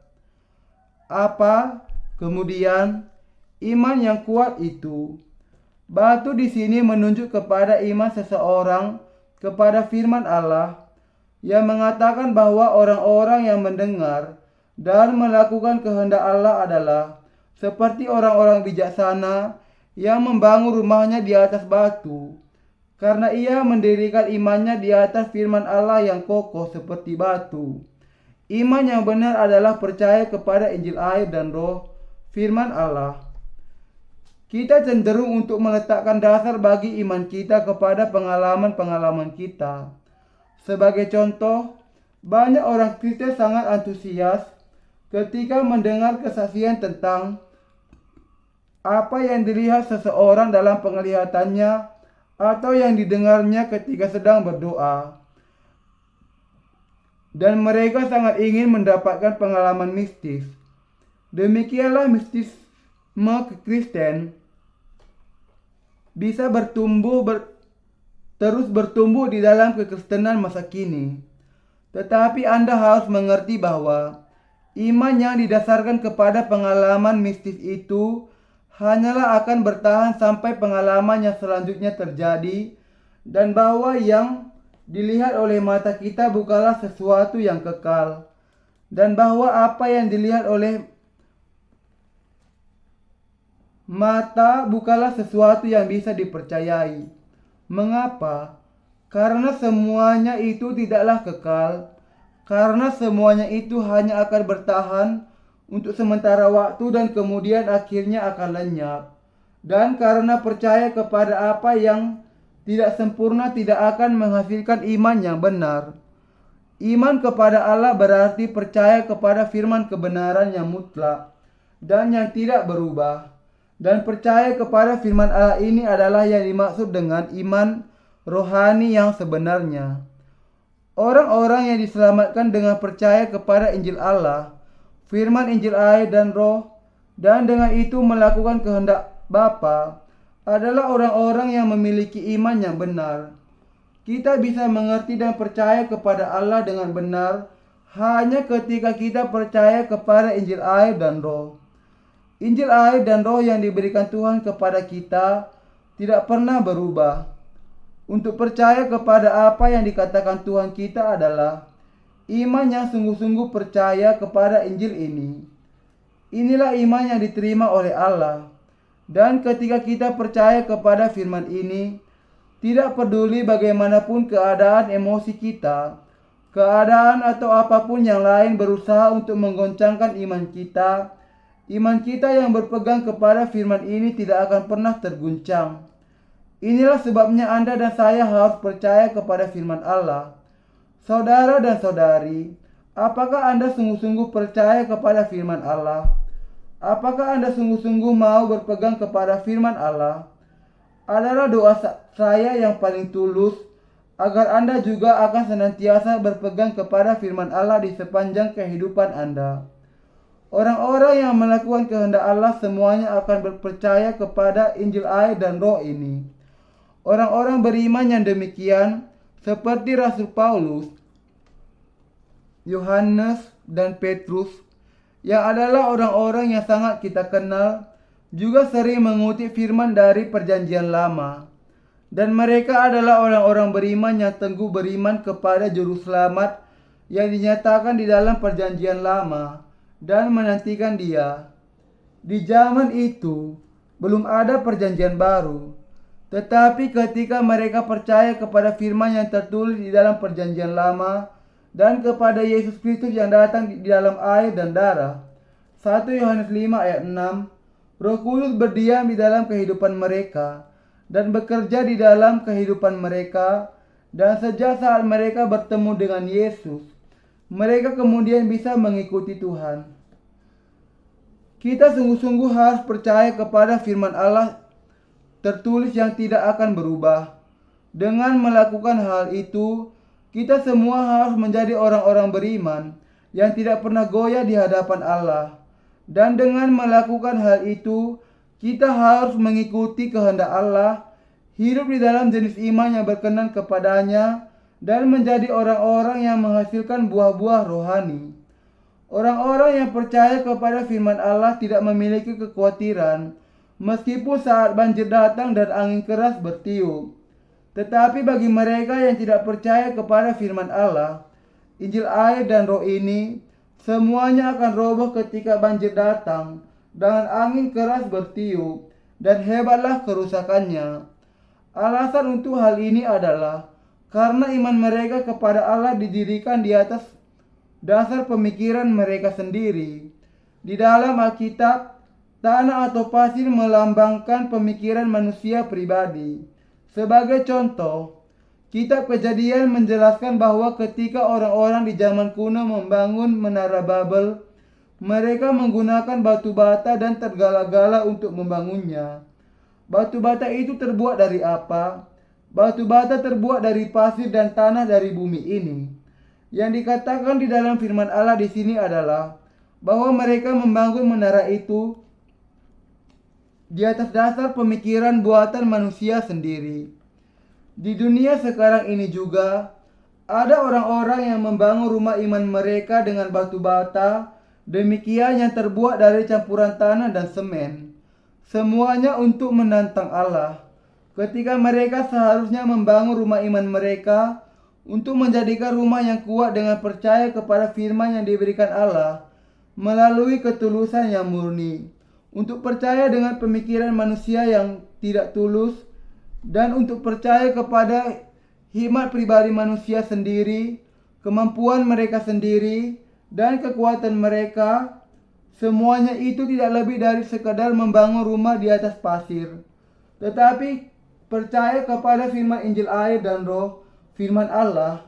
Apa kemudian iman yang kuat itu? Batu di sini menunjuk kepada iman seseorang kepada firman Allah, yang mengatakan bahwa orang-orang yang mendengar dan melakukan kehendak Allah adalah seperti orang-orang bijaksana yang membangun rumahnya di atas batu, karena ia mendirikan imannya di atas firman Allah yang kokoh seperti batu. Iman yang benar adalah percaya kepada Injil air dan Roh, firman Allah. Kita cenderung untuk meletakkan dasar bagi iman kita kepada pengalaman-pengalaman kita. Sebagai contoh, banyak orang Kristen sangat antusias ketika mendengar kesaksian tentang apa yang dilihat seseorang dalam penglihatannya atau yang didengarnya ketika sedang berdoa. Dan mereka sangat ingin mendapatkan pengalaman mistis. Demikianlah mistisme Kristen bisa terus bertumbuh di dalam kekristenan masa kini. Tetapi Anda harus mengerti bahwa iman yang didasarkan kepada pengalaman mistis itu hanyalah akan bertahan sampai pengalaman yang selanjutnya terjadi, dan bahwa yang dilihat oleh mata kita bukanlah sesuatu yang kekal, dan bahwa apa yang dilihat oleh mata bukanlah sesuatu yang bisa dipercayai. Mengapa? Karena semuanya itu tidaklah kekal, karena semuanya itu hanya akan bertahan untuk sementara waktu dan kemudian akhirnya akan lenyap. Dan karena percaya kepada apa yang tidak sempurna tidak akan menghasilkan iman yang benar. Iman kepada Allah berarti percaya kepada firman kebenaran yang mutlak dan yang tidak berubah. Dan percaya kepada firman Allah ini adalah yang dimaksud dengan iman rohani yang sebenarnya. Orang-orang yang diselamatkan dengan percaya kepada Injil Allah, firman Injil air dan Roh, dan dengan itu melakukan kehendak Bapa, adalah orang-orang yang memiliki iman yang benar. Kita bisa mengerti dan percaya kepada Allah dengan benar hanya ketika kita percaya kepada Injil air dan Roh. Injil air dan Roh yang diberikan Tuhan kepada kita tidak pernah berubah. Untuk percaya kepada apa yang dikatakan Tuhan kita adalah iman yang sungguh-sungguh percaya kepada Injil ini. Inilah iman yang diterima oleh Allah. Dan ketika kita percaya kepada firman ini, tidak peduli bagaimanapun keadaan emosi kita, keadaan atau apapun yang lain berusaha untuk menggoncangkan iman kita yang berpegang kepada firman ini tidak akan pernah terguncang. Inilah sebabnya Anda dan saya harus percaya kepada firman Allah. Saudara dan saudari, apakah Anda sungguh-sungguh percaya kepada firman Allah? Apakah Anda sungguh-sungguh mau berpegang kepada firman Allah? Adalah doa saya yang paling tulus agar Anda juga akan senantiasa berpegang kepada firman Allah di sepanjang kehidupan Anda. Orang-orang yang melakukan kehendak Allah semuanya akan berpercaya kepada Injil air dan Roh ini. Orang-orang beriman yang demikian seperti Rasul Paulus, Yohanes, dan Petrus yang adalah orang-orang yang sangat kita kenal juga sering mengutip firman dari Perjanjian Lama. Dan mereka adalah orang-orang beriman yang teguh beriman kepada Juru Selamat yang dinyatakan di dalam Perjanjian Lama dan menantikan Dia. Di zaman itu belum ada Perjanjian Baru. Tetapi ketika mereka percaya kepada firman yang tertulis di dalam Perjanjian Lama dan kepada Yesus Kristus yang datang di dalam air dan darah, 1 Yohanes 5 ayat 6, Roh Kudus berdiam di dalam kehidupan mereka dan bekerja di dalam kehidupan mereka, dan sejak saat mereka bertemu dengan Yesus, mereka kemudian bisa mengikuti Tuhan. Kita sungguh-sungguh harus percaya kepada firman Allah tertulis yang tidak akan berubah. Dengan melakukan hal itu, kita semua harus menjadi orang-orang beriman yang tidak pernah goyah di hadapan Allah. Dan dengan melakukan hal itu, kita harus mengikuti kehendak Allah, hidup di dalam jenis iman yang berkenan kepadanya, dan menjadi orang-orang yang menghasilkan buah-buah rohani. Orang-orang yang percaya kepada firman Allah tidak memiliki kekhawatiran meskipun saat banjir datang dan angin keras bertiup. Tetapi bagi mereka yang tidak percaya kepada firman Allah, Injil air dan Roh ini, semuanya akan roboh ketika banjir datang dengan angin keras bertiup, dan hebatlah kerusakannya. Alasan untuk hal ini adalah karena iman mereka kepada Allah didirikan di atas dasar pemikiran mereka sendiri. Di dalam Alkitab, tanah atau pasir melambangkan pemikiran manusia pribadi. Sebagai contoh, kitab Kejadian menjelaskan bahwa ketika orang-orang di zaman kuno membangun menara Babel, mereka menggunakan batu bata dan tergala-gala untuk membangunnya. Batu bata itu terbuat dari apa? Batu bata terbuat dari pasir dan tanah dari bumi ini. Yang dikatakan di dalam firman Allah di sini adalah bahwa mereka membangun menara itu di atas dasar pemikiran buatan manusia sendiri. Di dunia sekarang ini juga ada orang-orang yang membangun rumah iman mereka dengan batu bata, demikian yang terbuat dari campuran tanah dan semen. Semuanya untuk menantang Allah. Ketika mereka seharusnya membangun rumah iman mereka untuk menjadikan rumah yang kuat dengan percaya kepada firman yang diberikan Allah melalui ketulusan yang murni, untuk percaya dengan pemikiran manusia yang tidak tulus, dan untuk percaya kepada hikmat pribadi manusia sendiri, kemampuan mereka sendiri, dan kekuatan mereka. Semuanya itu tidak lebih dari sekadar membangun rumah di atas pasir, tetapi percaya kepada firman Injil air dan roh. Firman Allah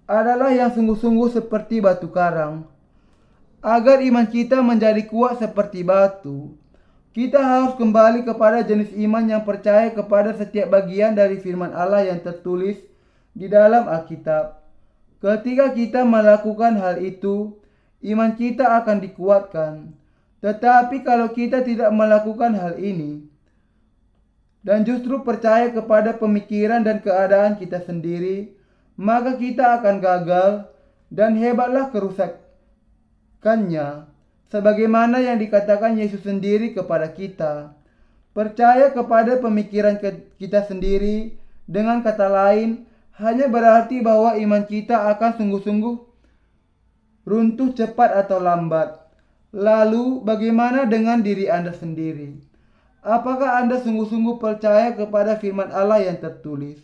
adalah yang sungguh-sungguh seperti batu karang. Agar iman kita menjadi kuat seperti batu, kita harus kembali kepada jenis iman yang percaya kepada setiap bagian dari firman Allah yang tertulis di dalam Alkitab. Ketika kita melakukan hal itu, iman kita akan dikuatkan. Tetapi kalau kita tidak melakukan hal ini dan justru percaya kepada pemikiran dan keadaan kita sendiri, maka kita akan gagal dan hebatlah kerusakannya. Sebagaimana yang dikatakan Yesus sendiri kepada kita, percaya kepada pemikiran kita sendiri. Dengan kata lain, hanya berarti bahwa iman kita akan sungguh-sungguh runtuh cepat atau lambat. Lalu bagaimana dengan diri Anda sendiri? Apakah Anda sungguh-sungguh percaya kepada firman Allah yang tertulis?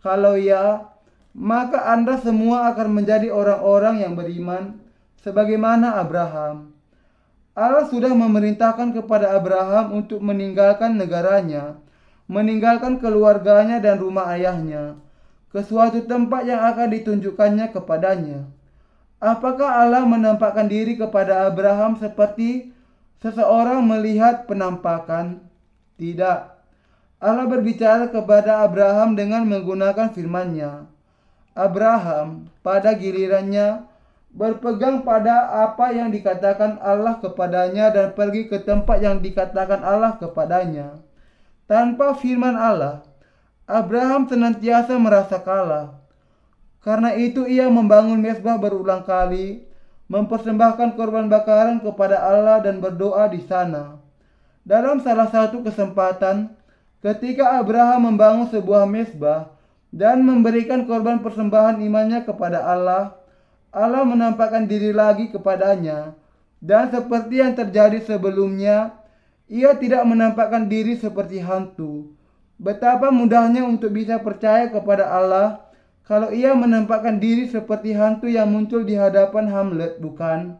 Kalau ya, maka Anda semua akan menjadi orang-orang yang beriman sebagaimana Abraham. Allah sudah memerintahkan kepada Abraham untuk meninggalkan negaranya, meninggalkan keluarganya dan rumah ayahnya, ke suatu tempat yang akan ditunjukkannya kepadanya. Apakah Allah menampakkan diri kepada Abraham seperti seseorang melihat penampakan? Tidak. Allah berbicara kepada Abraham dengan menggunakan firman-Nya. Abraham pada gilirannya berpegang pada apa yang dikatakan Allah kepadanya dan pergi ke tempat yang dikatakan Allah kepadanya. Tanpa firman Allah, Abraham senantiasa merasa kalah. Karena itu ia membangun mezbah berulang kali, mempersembahkan korban bakaran kepada Allah dan berdoa di sana. Dalam salah satu kesempatan, ketika Abraham membangun sebuah mezbah dan memberikan korban persembahan imannya kepada Allah, Allah menampakkan diri lagi kepadanya. Dan seperti yang terjadi sebelumnya, ia tidak menampakkan diri seperti hantu. Betapa mudahnya untuk bisa percaya kepada Allah kalau ia menampakkan diri seperti hantu yang muncul di hadapan Hamlet, bukan?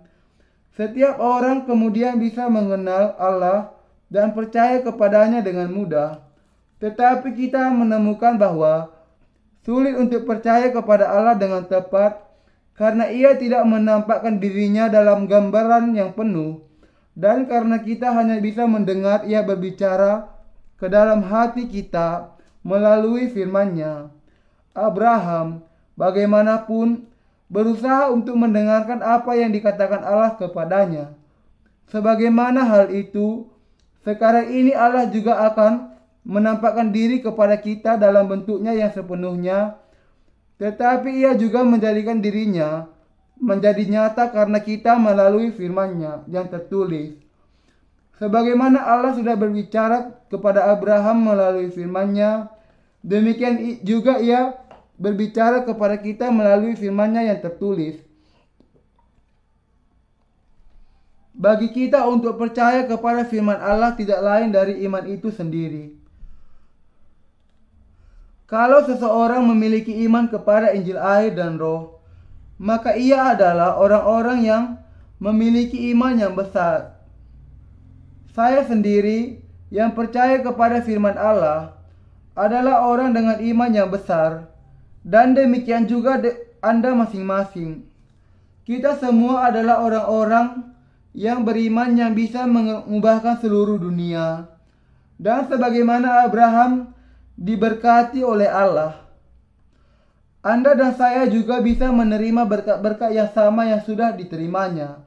Setiap orang kemudian bisa mengenal Allah dan percaya kepadanya dengan mudah. Tetapi kita menemukan bahwa sulit untuk percaya kepada Allah dengan tepat karena ia tidak menampakkan dirinya dalam gambaran yang penuh, dan karena kita hanya bisa mendengar ia berbicara ke dalam hati kita melalui firman-Nya. Abraham, bagaimanapun, berusaha untuk mendengarkan apa yang dikatakan Allah kepadanya. Sebagaimana hal itu, sekarang ini Allah juga akan menampakkan diri kepada kita dalam bentuknya yang sepenuhnya, tetapi ia juga menjadikan dirinya menjadi nyata karena kita melalui firman-Nya yang tertulis. Sebagaimana Allah sudah berbicara kepada Abraham melalui firman-Nya, demikian juga ia berbicara kepada kita melalui firman-Nya yang tertulis. bagi kita untuk percaya kepada firman Allah tidak lain dari iman itu sendiri. Kalau seseorang memiliki iman kepada Injil air dan Roh, maka ia adalah orang-orang yang memiliki iman yang besar. Saya sendiri yang percaya kepada firman Allah adalah orang dengan iman yang besar, dan demikian juga Anda masing-masing. Kita semua adalah orang-orang yang beriman yang bisa mengubahkan seluruh dunia. Dan sebagaimana Abraham diberkati oleh Allah, Anda dan saya juga bisa menerima berkat-berkat yang sama yang sudah diterimanya.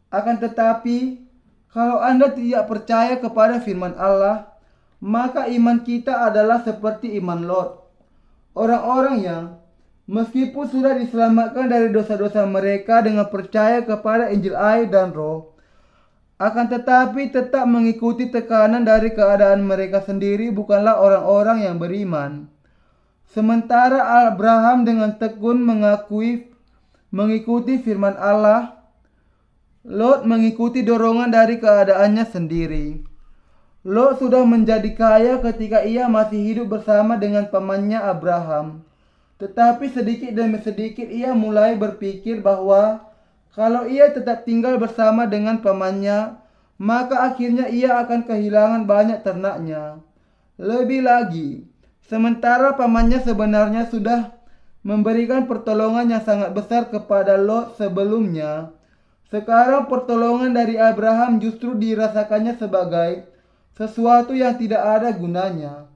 Akan tetapi, kalau Anda tidak percaya kepada firman Allah, maka iman kita adalah seperti iman Lot. Orang-orang yang meskipun sudah diselamatkan dari dosa-dosa mereka dengan percaya kepada Injil air dan Roh, akan tetapi tetap mengikuti tekanan dari keadaan mereka sendiri bukanlah orang-orang yang beriman. Sementara Abraham dengan tekun mengikuti firman Allah, Lot mengikuti dorongan dari keadaannya sendiri. Lot sudah menjadi kaya ketika ia masih hidup bersama dengan pamannya Abraham. Tetapi sedikit demi sedikit ia mulai berpikir bahwa kalau ia tetap tinggal bersama dengan pamannya, maka akhirnya ia akan kehilangan banyak ternaknya. Lebih lagi, sementara pamannya sebenarnya sudah memberikan pertolongan yang sangat besar kepada Lot sebelumnya, sekarang pertolongan dari Abraham justru dirasakannya sebagai sesuatu yang tidak ada gunanya.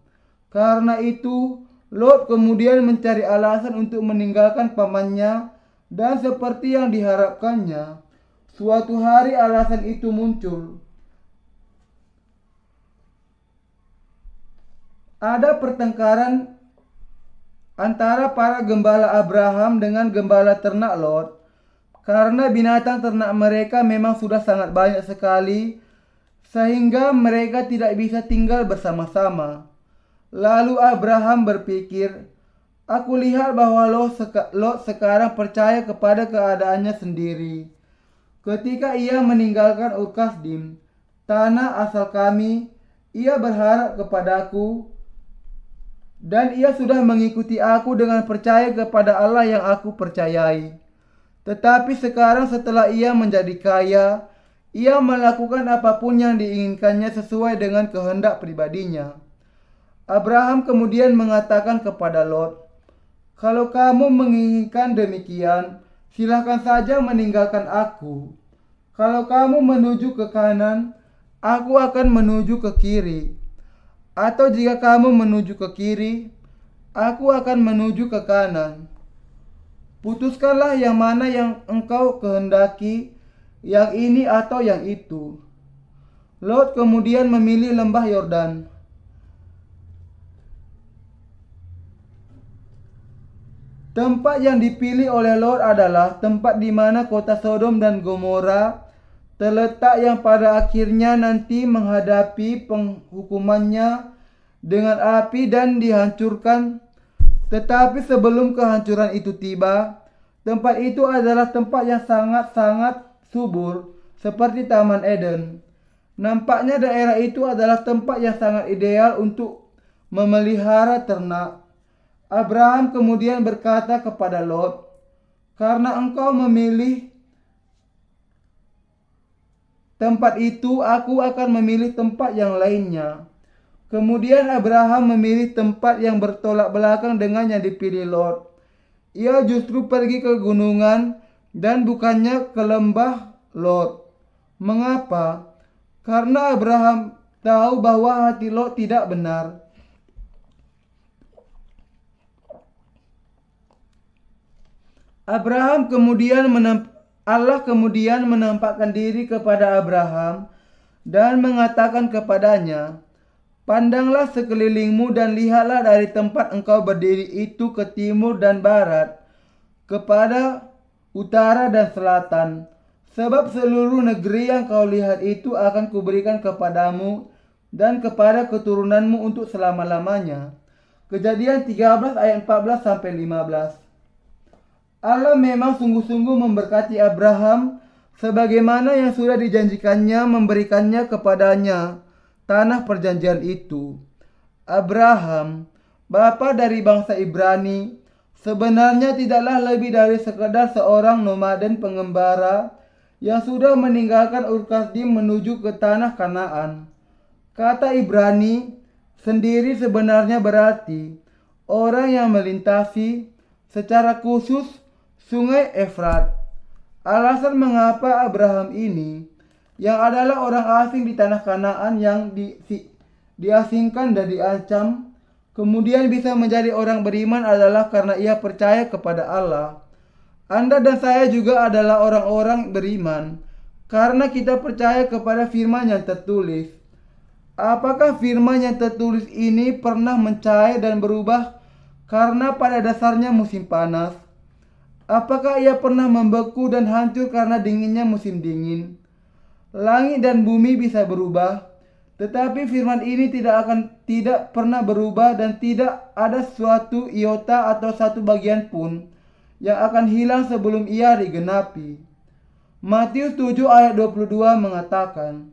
Karena itu, Lot kemudian mencari alasan untuk meninggalkan pamannya, dan seperti yang diharapkannya, suatu hari alasan itu muncul. Ada pertengkaran antara para gembala Abraham dengan gembala ternak Lot, karena binatang ternak mereka memang sudah sangat banyak sekali, sehingga mereka tidak bisa tinggal bersama-sama. Lalu Abraham berpikir, aku lihat bahwa Lot sekarang percaya kepada keadaannya sendiri. Ketika ia meninggalkan Ur-Kasdim, tanah asal kami, ia berharap kepadaku, dan ia sudah mengikuti aku dengan percaya kepada Allah yang aku percayai. Tetapi sekarang setelah ia menjadi kaya, ia melakukan apapun yang diinginkannya sesuai dengan kehendak pribadinya. Abraham kemudian mengatakan kepada Lot, kalau kamu menginginkan demikian, silakan saja meninggalkan aku. Kalau kamu menuju ke kanan, aku akan menuju ke kiri. Atau jika kamu menuju ke kiri, aku akan menuju ke kanan. Putuskanlah yang mana yang engkau kehendaki, yang ini atau yang itu. Lot kemudian memilih lembah Yordan. Tempat yang dipilih oleh Lot adalah tempat di mana kota Sodom dan Gomora terletak yang pada akhirnya nanti menghadapi penghukumannya dengan api dan dihancurkan. Tetapi sebelum kehancuran itu tiba, tempat itu adalah tempat yang sangat-sangat subur seperti Taman Eden. Nampaknya daerah itu adalah tempat yang sangat ideal untuk memelihara ternak. Abraham kemudian berkata kepada Lot, karena engkau memilih tempat itu, aku akan memilih tempat yang lainnya. Kemudian Abraham memilih tempat yang bertolak belakang dengan yang dipilih Lot. Ia justru pergi ke gunungan dan bukannya ke lembah Lot. Mengapa? Karena Abraham tahu bahwa hati Lot tidak benar. Allah kemudian menampakkan diri kepada Abraham dan mengatakan kepadanya, pandanglah sekelilingmu dan lihatlah dari tempat engkau berdiri itu ke timur dan barat, kepada utara dan selatan. Sebab seluruh negeri yang kau lihat itu akan kuberikan kepadamu dan kepada keturunanmu untuk selama-lamanya. Kejadian 13 ayat 14 sampai 15. Allah memang sungguh-sungguh memberkati Abraham sebagaimana yang sudah dijanjikannya memberikannya kepadanya tanah perjanjian itu. Abraham, bapa dari bangsa Ibrani, sebenarnya tidaklah lebih dari sekedar seorang nomaden pengembara yang sudah meninggalkan Ur Kasdim menuju ke tanah Kanaan. Kata Ibrani sendiri sebenarnya berarti orang yang melintasi secara khusus sungai Efrat. Alasan mengapa Abraham ini, yang adalah orang asing di tanah Kanaan yang diasingkan dan diancam, kemudian bisa menjadi orang beriman adalah karena ia percaya kepada Allah. Anda dan saya juga adalah orang-orang beriman karena kita percaya kepada firman yang tertulis. Apakah firman yang tertulis ini pernah mencair dan berubah karena pada dasarnya musim panas? Apakah ia pernah membeku dan hancur karena dinginnya musim dingin? Langit dan bumi bisa berubah, tetapi firman ini tidak pernah berubah dan tidak ada suatu iota atau satu bagian pun yang akan hilang sebelum ia digenapi. Matius 7 ayat 22 mengatakan,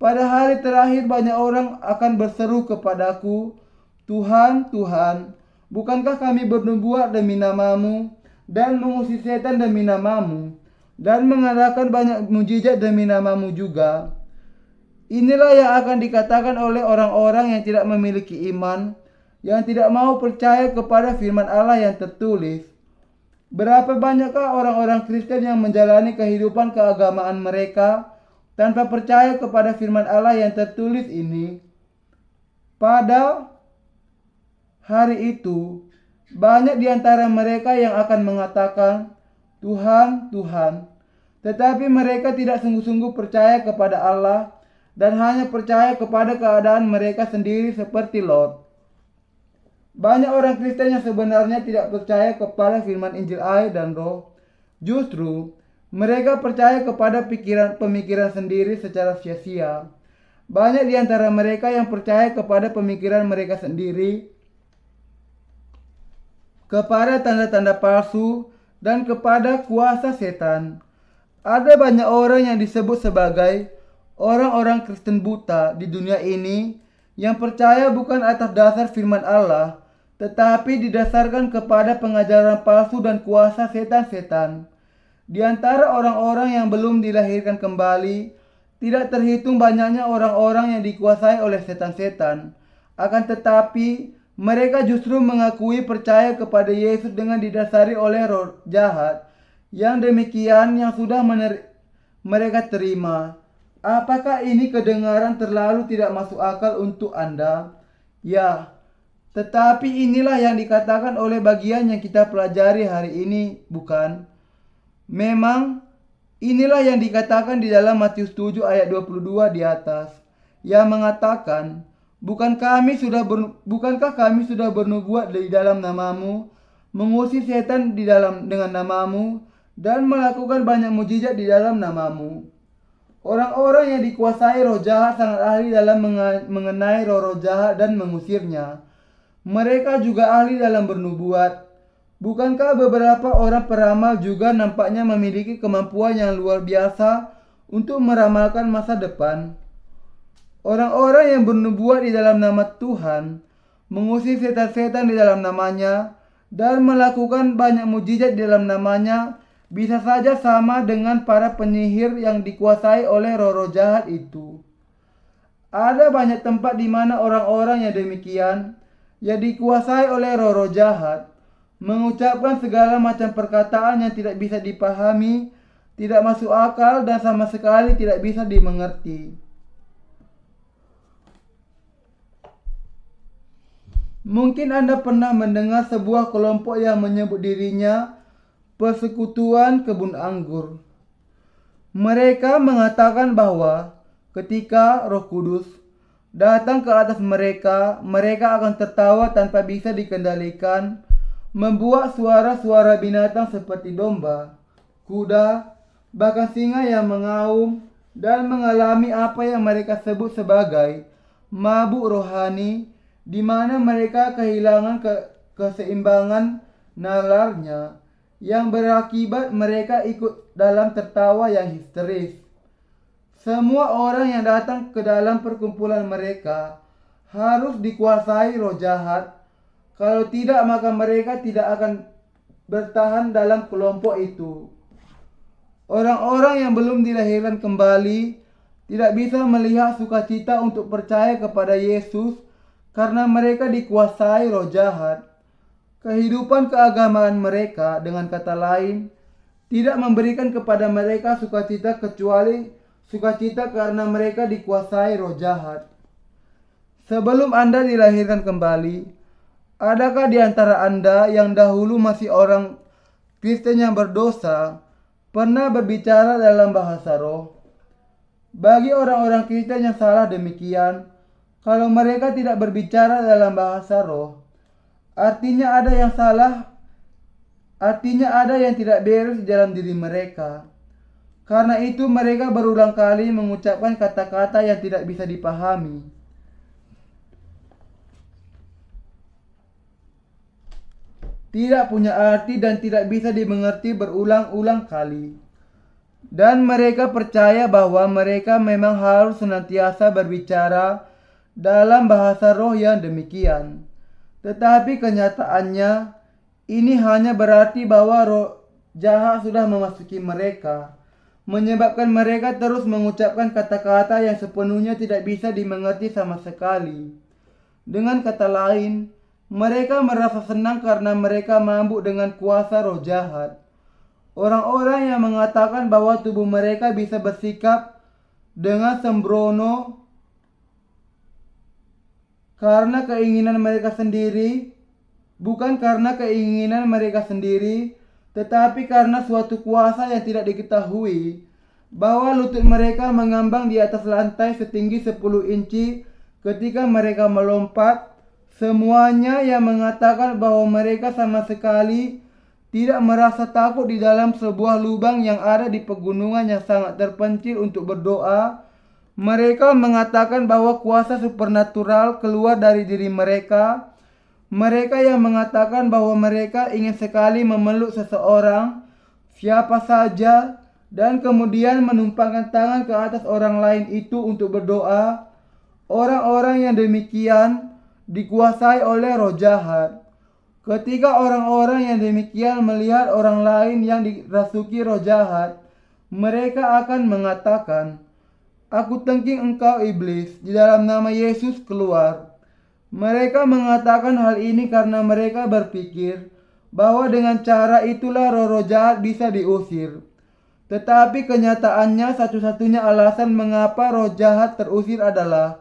pada hari terakhir banyak orang akan berseru kepadaku, Tuhan, Tuhan, bukankah kami bernubuat demi namamu dan mengusir setan demi namamu dan mengadakan banyak mujizat demi namamu juga? Inilah yang akan dikatakan oleh orang-orang yang tidak memiliki iman, yang tidak mau percaya kepada firman Allah yang tertulis. Berapa banyakkah orang-orang Kristen yang menjalani kehidupan keagamaan mereka tanpa percaya kepada firman Allah yang tertulis ini? Pada hari itu, banyak di antara mereka yang akan mengatakan, Tuhan, Tuhan, tetapi mereka tidak sungguh-sungguh percaya kepada Allah dan hanya percaya kepada keadaan mereka sendiri seperti Lot. Banyak orang Kristen yang sebenarnya tidak percaya kepada firman Injil air dan roh. Justru, mereka percaya kepada pemikiran sendiri secara sia-sia. Banyak di antara mereka yang percaya kepada pemikiran mereka sendiri, kepada tanda-tanda palsu, dan kepada kuasa setan. Ada banyak orang yang disebut sebagai orang-orang Kristen buta di dunia ini yang percaya bukan atas dasar firman Allah, tetapi didasarkan kepada pengajaran palsu dan kuasa setan-setan. Di antara orang-orang yang belum dilahirkan kembali, tidak terhitung banyaknya orang-orang yang dikuasai oleh setan-setan. Akan tetapi, mereka justru mengakui percaya kepada Yesus dengan didasari oleh roh jahat. Yang demikian yang sudah mereka terima. Apakah ini kedengaran terlalu tidak masuk akal untuk Anda? Ya, tetapi inilah yang dikatakan oleh bagian yang kita pelajari hari ini, bukan? Memang, inilah yang dikatakan di dalam Matius 7 ayat 22 di atas, yang mengatakan, bukankah kami sudah bernubuat di dalam namamu, mengusir setan dengan namamu, dan melakukan banyak mujizat di dalam namamu? Orang-orang yang dikuasai roh jahat sangat ahli dalam mengenai roh-roh jahat dan mengusirnya. Mereka juga ahli dalam bernubuat. Bukankah beberapa orang peramal juga nampaknya memiliki kemampuan yang luar biasa untuk meramalkan masa depan? Orang-orang yang bernubuat di dalam nama Tuhan, mengusir setan-setan di dalam namanya, dan melakukan banyak mujizat di dalam namanya, bisa saja sama dengan para penyihir yang dikuasai oleh roh-roh jahat itu. Ada banyak tempat di mana orang-orang yang demikian, yang dikuasai oleh roh-roh jahat, mengucapkan segala macam perkataan yang tidak bisa dipahami, tidak masuk akal, dan sama sekali tidak bisa dimengerti. Mungkin Anda pernah mendengar sebuah kelompok yang menyebut dirinya Persekutuan Kebun Anggur. Mereka mengatakan bahwa ketika Roh Kudus datang ke atas mereka, mereka akan tertawa tanpa bisa dikendalikan, membuat suara-suara binatang seperti domba, kuda, bahkan singa yang mengaum, dan mengalami apa yang mereka sebut sebagai mabuk rohani, di mana mereka kehilangan keseimbangan nalarnya, yang berakibat mereka ikut dalam tertawa yang histeris. Semua orang yang datang ke dalam perkumpulan mereka harus dikuasai roh jahat. Kalau tidak, maka mereka tidak akan bertahan dalam kelompok itu. Orang-orang yang belum dilahirkan kembali tidak bisa melihat sukacita untuk percaya kepada Yesus karena mereka dikuasai roh jahat. Kehidupan keagamaan mereka, dengan kata lain, tidak memberikan kepada mereka sukacita kecuali sukacita karena mereka dikuasai roh jahat. Sebelum Anda dilahirkan kembali, adakah di antara Anda yang dahulu masih orang Kristen yang berdosa pernah berbicara dalam bahasa roh? Bagi orang-orang Kristen yang salah demikian, kalau mereka tidak berbicara dalam bahasa roh, artinya ada yang salah, artinya ada yang tidak beres di dalam diri mereka. Karena itu mereka berulang kali mengucapkan kata-kata yang tidak bisa dipahami. Tidak punya arti dan tidak bisa dimengerti berulang-ulang kali. Dan mereka percaya bahwa mereka memang harus senantiasa berbicara dalam bahasa roh yang demikian. Tetapi kenyataannya, ini hanya berarti bahwa roh jahat sudah memasuki mereka, menyebabkan mereka terus mengucapkan kata-kata yang sepenuhnya tidak bisa dimengerti sama sekali. Dengan kata lain, mereka merasa senang karena mereka mabuk dengan kuasa roh jahat. Orang-orang yang mengatakan bahwa tubuh mereka bisa bersikap dengan sembrono karena keinginan mereka sendiri, bukan karena keinginan mereka sendiri, tetapi karena suatu kuasa yang tidak diketahui, bahwa lutut mereka mengambang di atas lantai setinggi 10 inci ketika mereka melompat. Semuanya yang mengatakan bahwa mereka sama sekali tidak merasa takut di dalam sebuah lubang yang ada di pegunungan yang sangat terpencil untuk berdoa. Mereka mengatakan bahwa kuasa supernatural keluar dari diri mereka. Mereka yang mengatakan bahwa mereka ingin sekali memeluk seseorang, siapa saja, dan kemudian menumpangkan tangan ke atas orang lain itu untuk berdoa. Orang-orang yang demikian dikuasai oleh roh jahat. Ketika orang-orang yang demikian melihat orang lain yang dirasuki roh jahat, mereka akan mengatakan, "Aku tengking engkau iblis, di dalam nama Yesus keluar." Mereka mengatakan hal ini karena mereka berpikir bahwa dengan cara itulah roh-roh jahat bisa diusir. Tetapi kenyataannya satu-satunya alasan mengapa roh jahat terusir adalah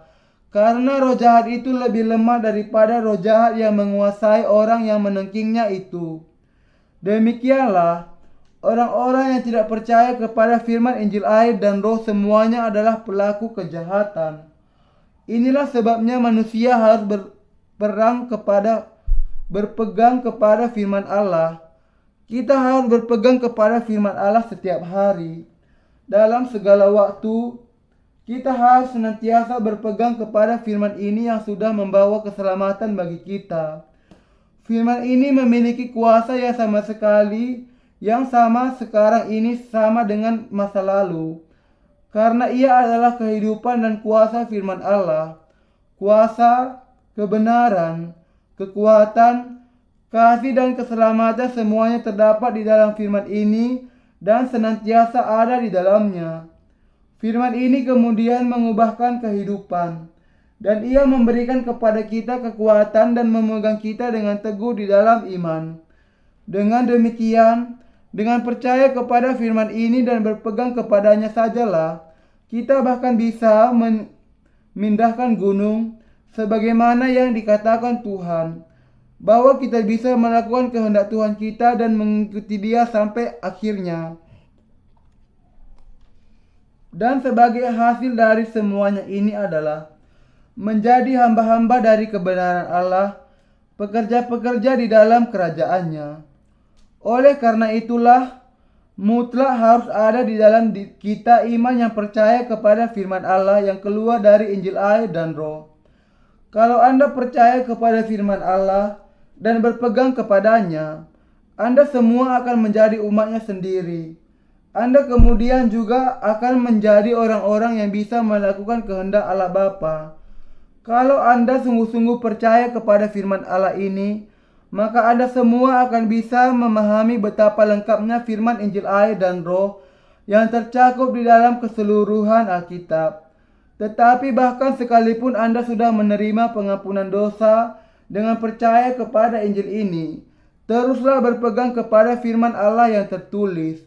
karena roh jahat itu lebih lemah daripada roh jahat yang menguasai orang yang menengkingnya itu. Demikianlah, orang-orang yang tidak percaya kepada firman Injil air dan roh semuanya adalah pelaku kejahatan. Inilah sebabnya manusia harus berpegang kepada firman Allah. Kita harus berpegang kepada firman Allah setiap hari. Dalam segala waktu, kita harus senantiasa berpegang kepada firman ini yang sudah membawa keselamatan bagi kita. Firman ini memiliki kuasa yang sama sekali, yang sama sekarang ini sama dengan masa lalu. Karena ia adalah kehidupan dan kuasa firman Allah. Kuasa, kebenaran, kekuatan, kasih dan keselamatan semuanya terdapat di dalam firman ini dan senantiasa ada di dalamnya. Firman ini kemudian mengubahkan kehidupan, dan ia memberikan kepada kita kekuatan dan memegang kita dengan teguh di dalam iman. Dengan demikian, dengan percaya kepada firman ini dan berpegang kepadanya sajalah, kita bahkan bisa memindahkan gunung, sebagaimana yang dikatakan Tuhan, bahwa kita bisa melakukan kehendak Tuhan kita dan mengikuti Dia sampai akhirnya. Dan sebagai hasil dari semuanya ini adalah menjadi hamba-hamba dari kebenaran Allah, pekerja-pekerja di dalam kerajaannya. Oleh karena itulah, mutlak harus ada di dalam kita iman yang percaya kepada firman Allah yang keluar dari Injil air dan roh. Kalau Anda percaya kepada firman Allah dan berpegang kepadanya, Anda semua akan menjadi umatnya sendiri. Anda kemudian juga akan menjadi orang-orang yang bisa melakukan kehendak Allah Bapa. Kalau Anda sungguh-sungguh percaya kepada firman Allah ini, maka Anda semua akan bisa memahami betapa lengkapnya firman Injil air dan roh yang tercakup di dalam keseluruhan Alkitab. Tetapi bahkan sekalipun Anda sudah menerima pengampunan dosa dengan percaya kepada Injil ini, teruslah berpegang kepada firman Allah yang tertulis.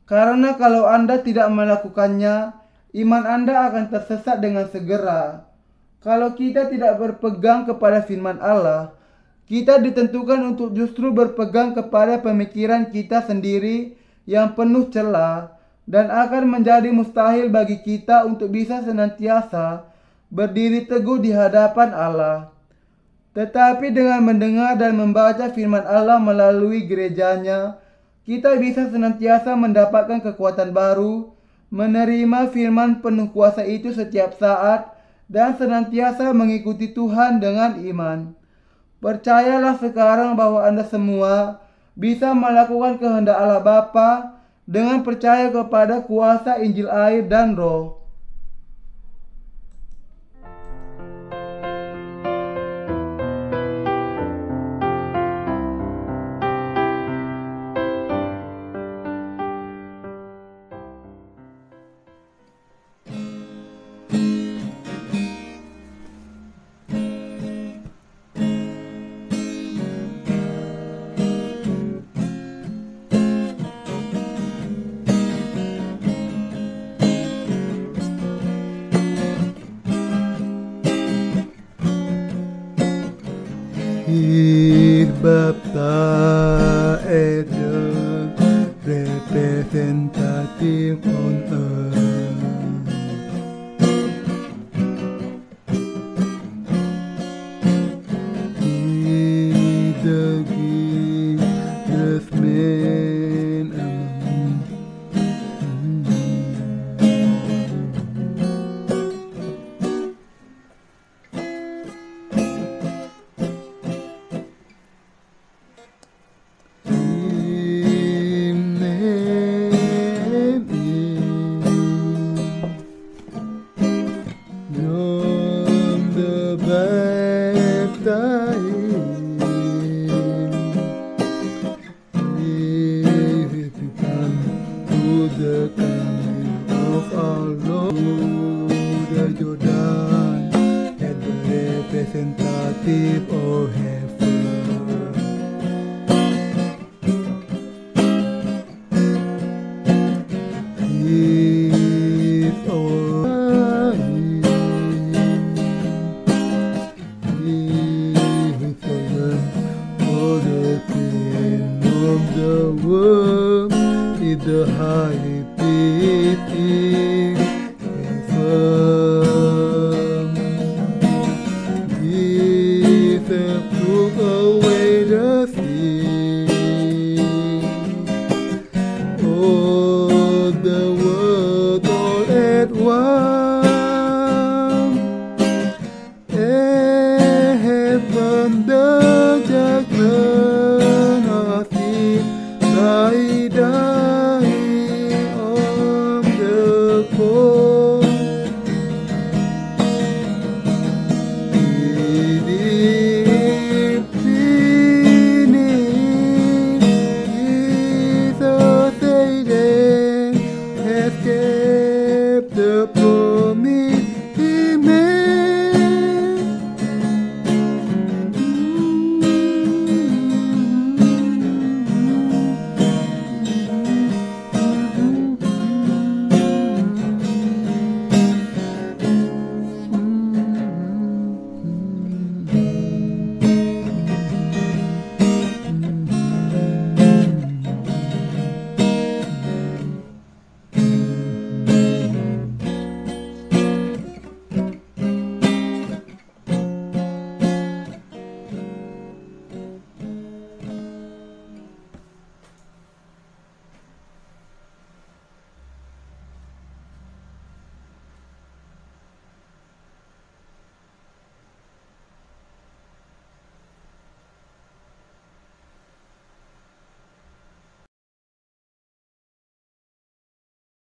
Karena kalau Anda tidak melakukannya, iman Anda akan tersesat dengan segera. Kalau kita tidak berpegang kepada firman Allah, kita ditentukan untuk justru berpegang kepada pemikiran kita sendiri yang penuh celah, dan akan menjadi mustahil bagi kita untuk bisa senantiasa berdiri teguh di hadapan Allah. Tetapi dengan mendengar dan membaca firman Allah melalui gerejanya, kita bisa senantiasa mendapatkan kekuatan baru, menerima firman penuh kuasa itu setiap saat, dan senantiasa mengikuti Tuhan dengan iman. Percayalah sekarang bahwa Anda semua bisa melakukan kehendak Allah Bapa dengan percaya kepada kuasa Injil air dan roh. Bapta est representative on earth. He the greatest man among the coming of our Lord, the Jordan, and the representative of heaven. If all for the King of the world is the high peak in heaven. Jesus took away the sin. Oh, the world all at once. Heaven, the judgment of sin, died.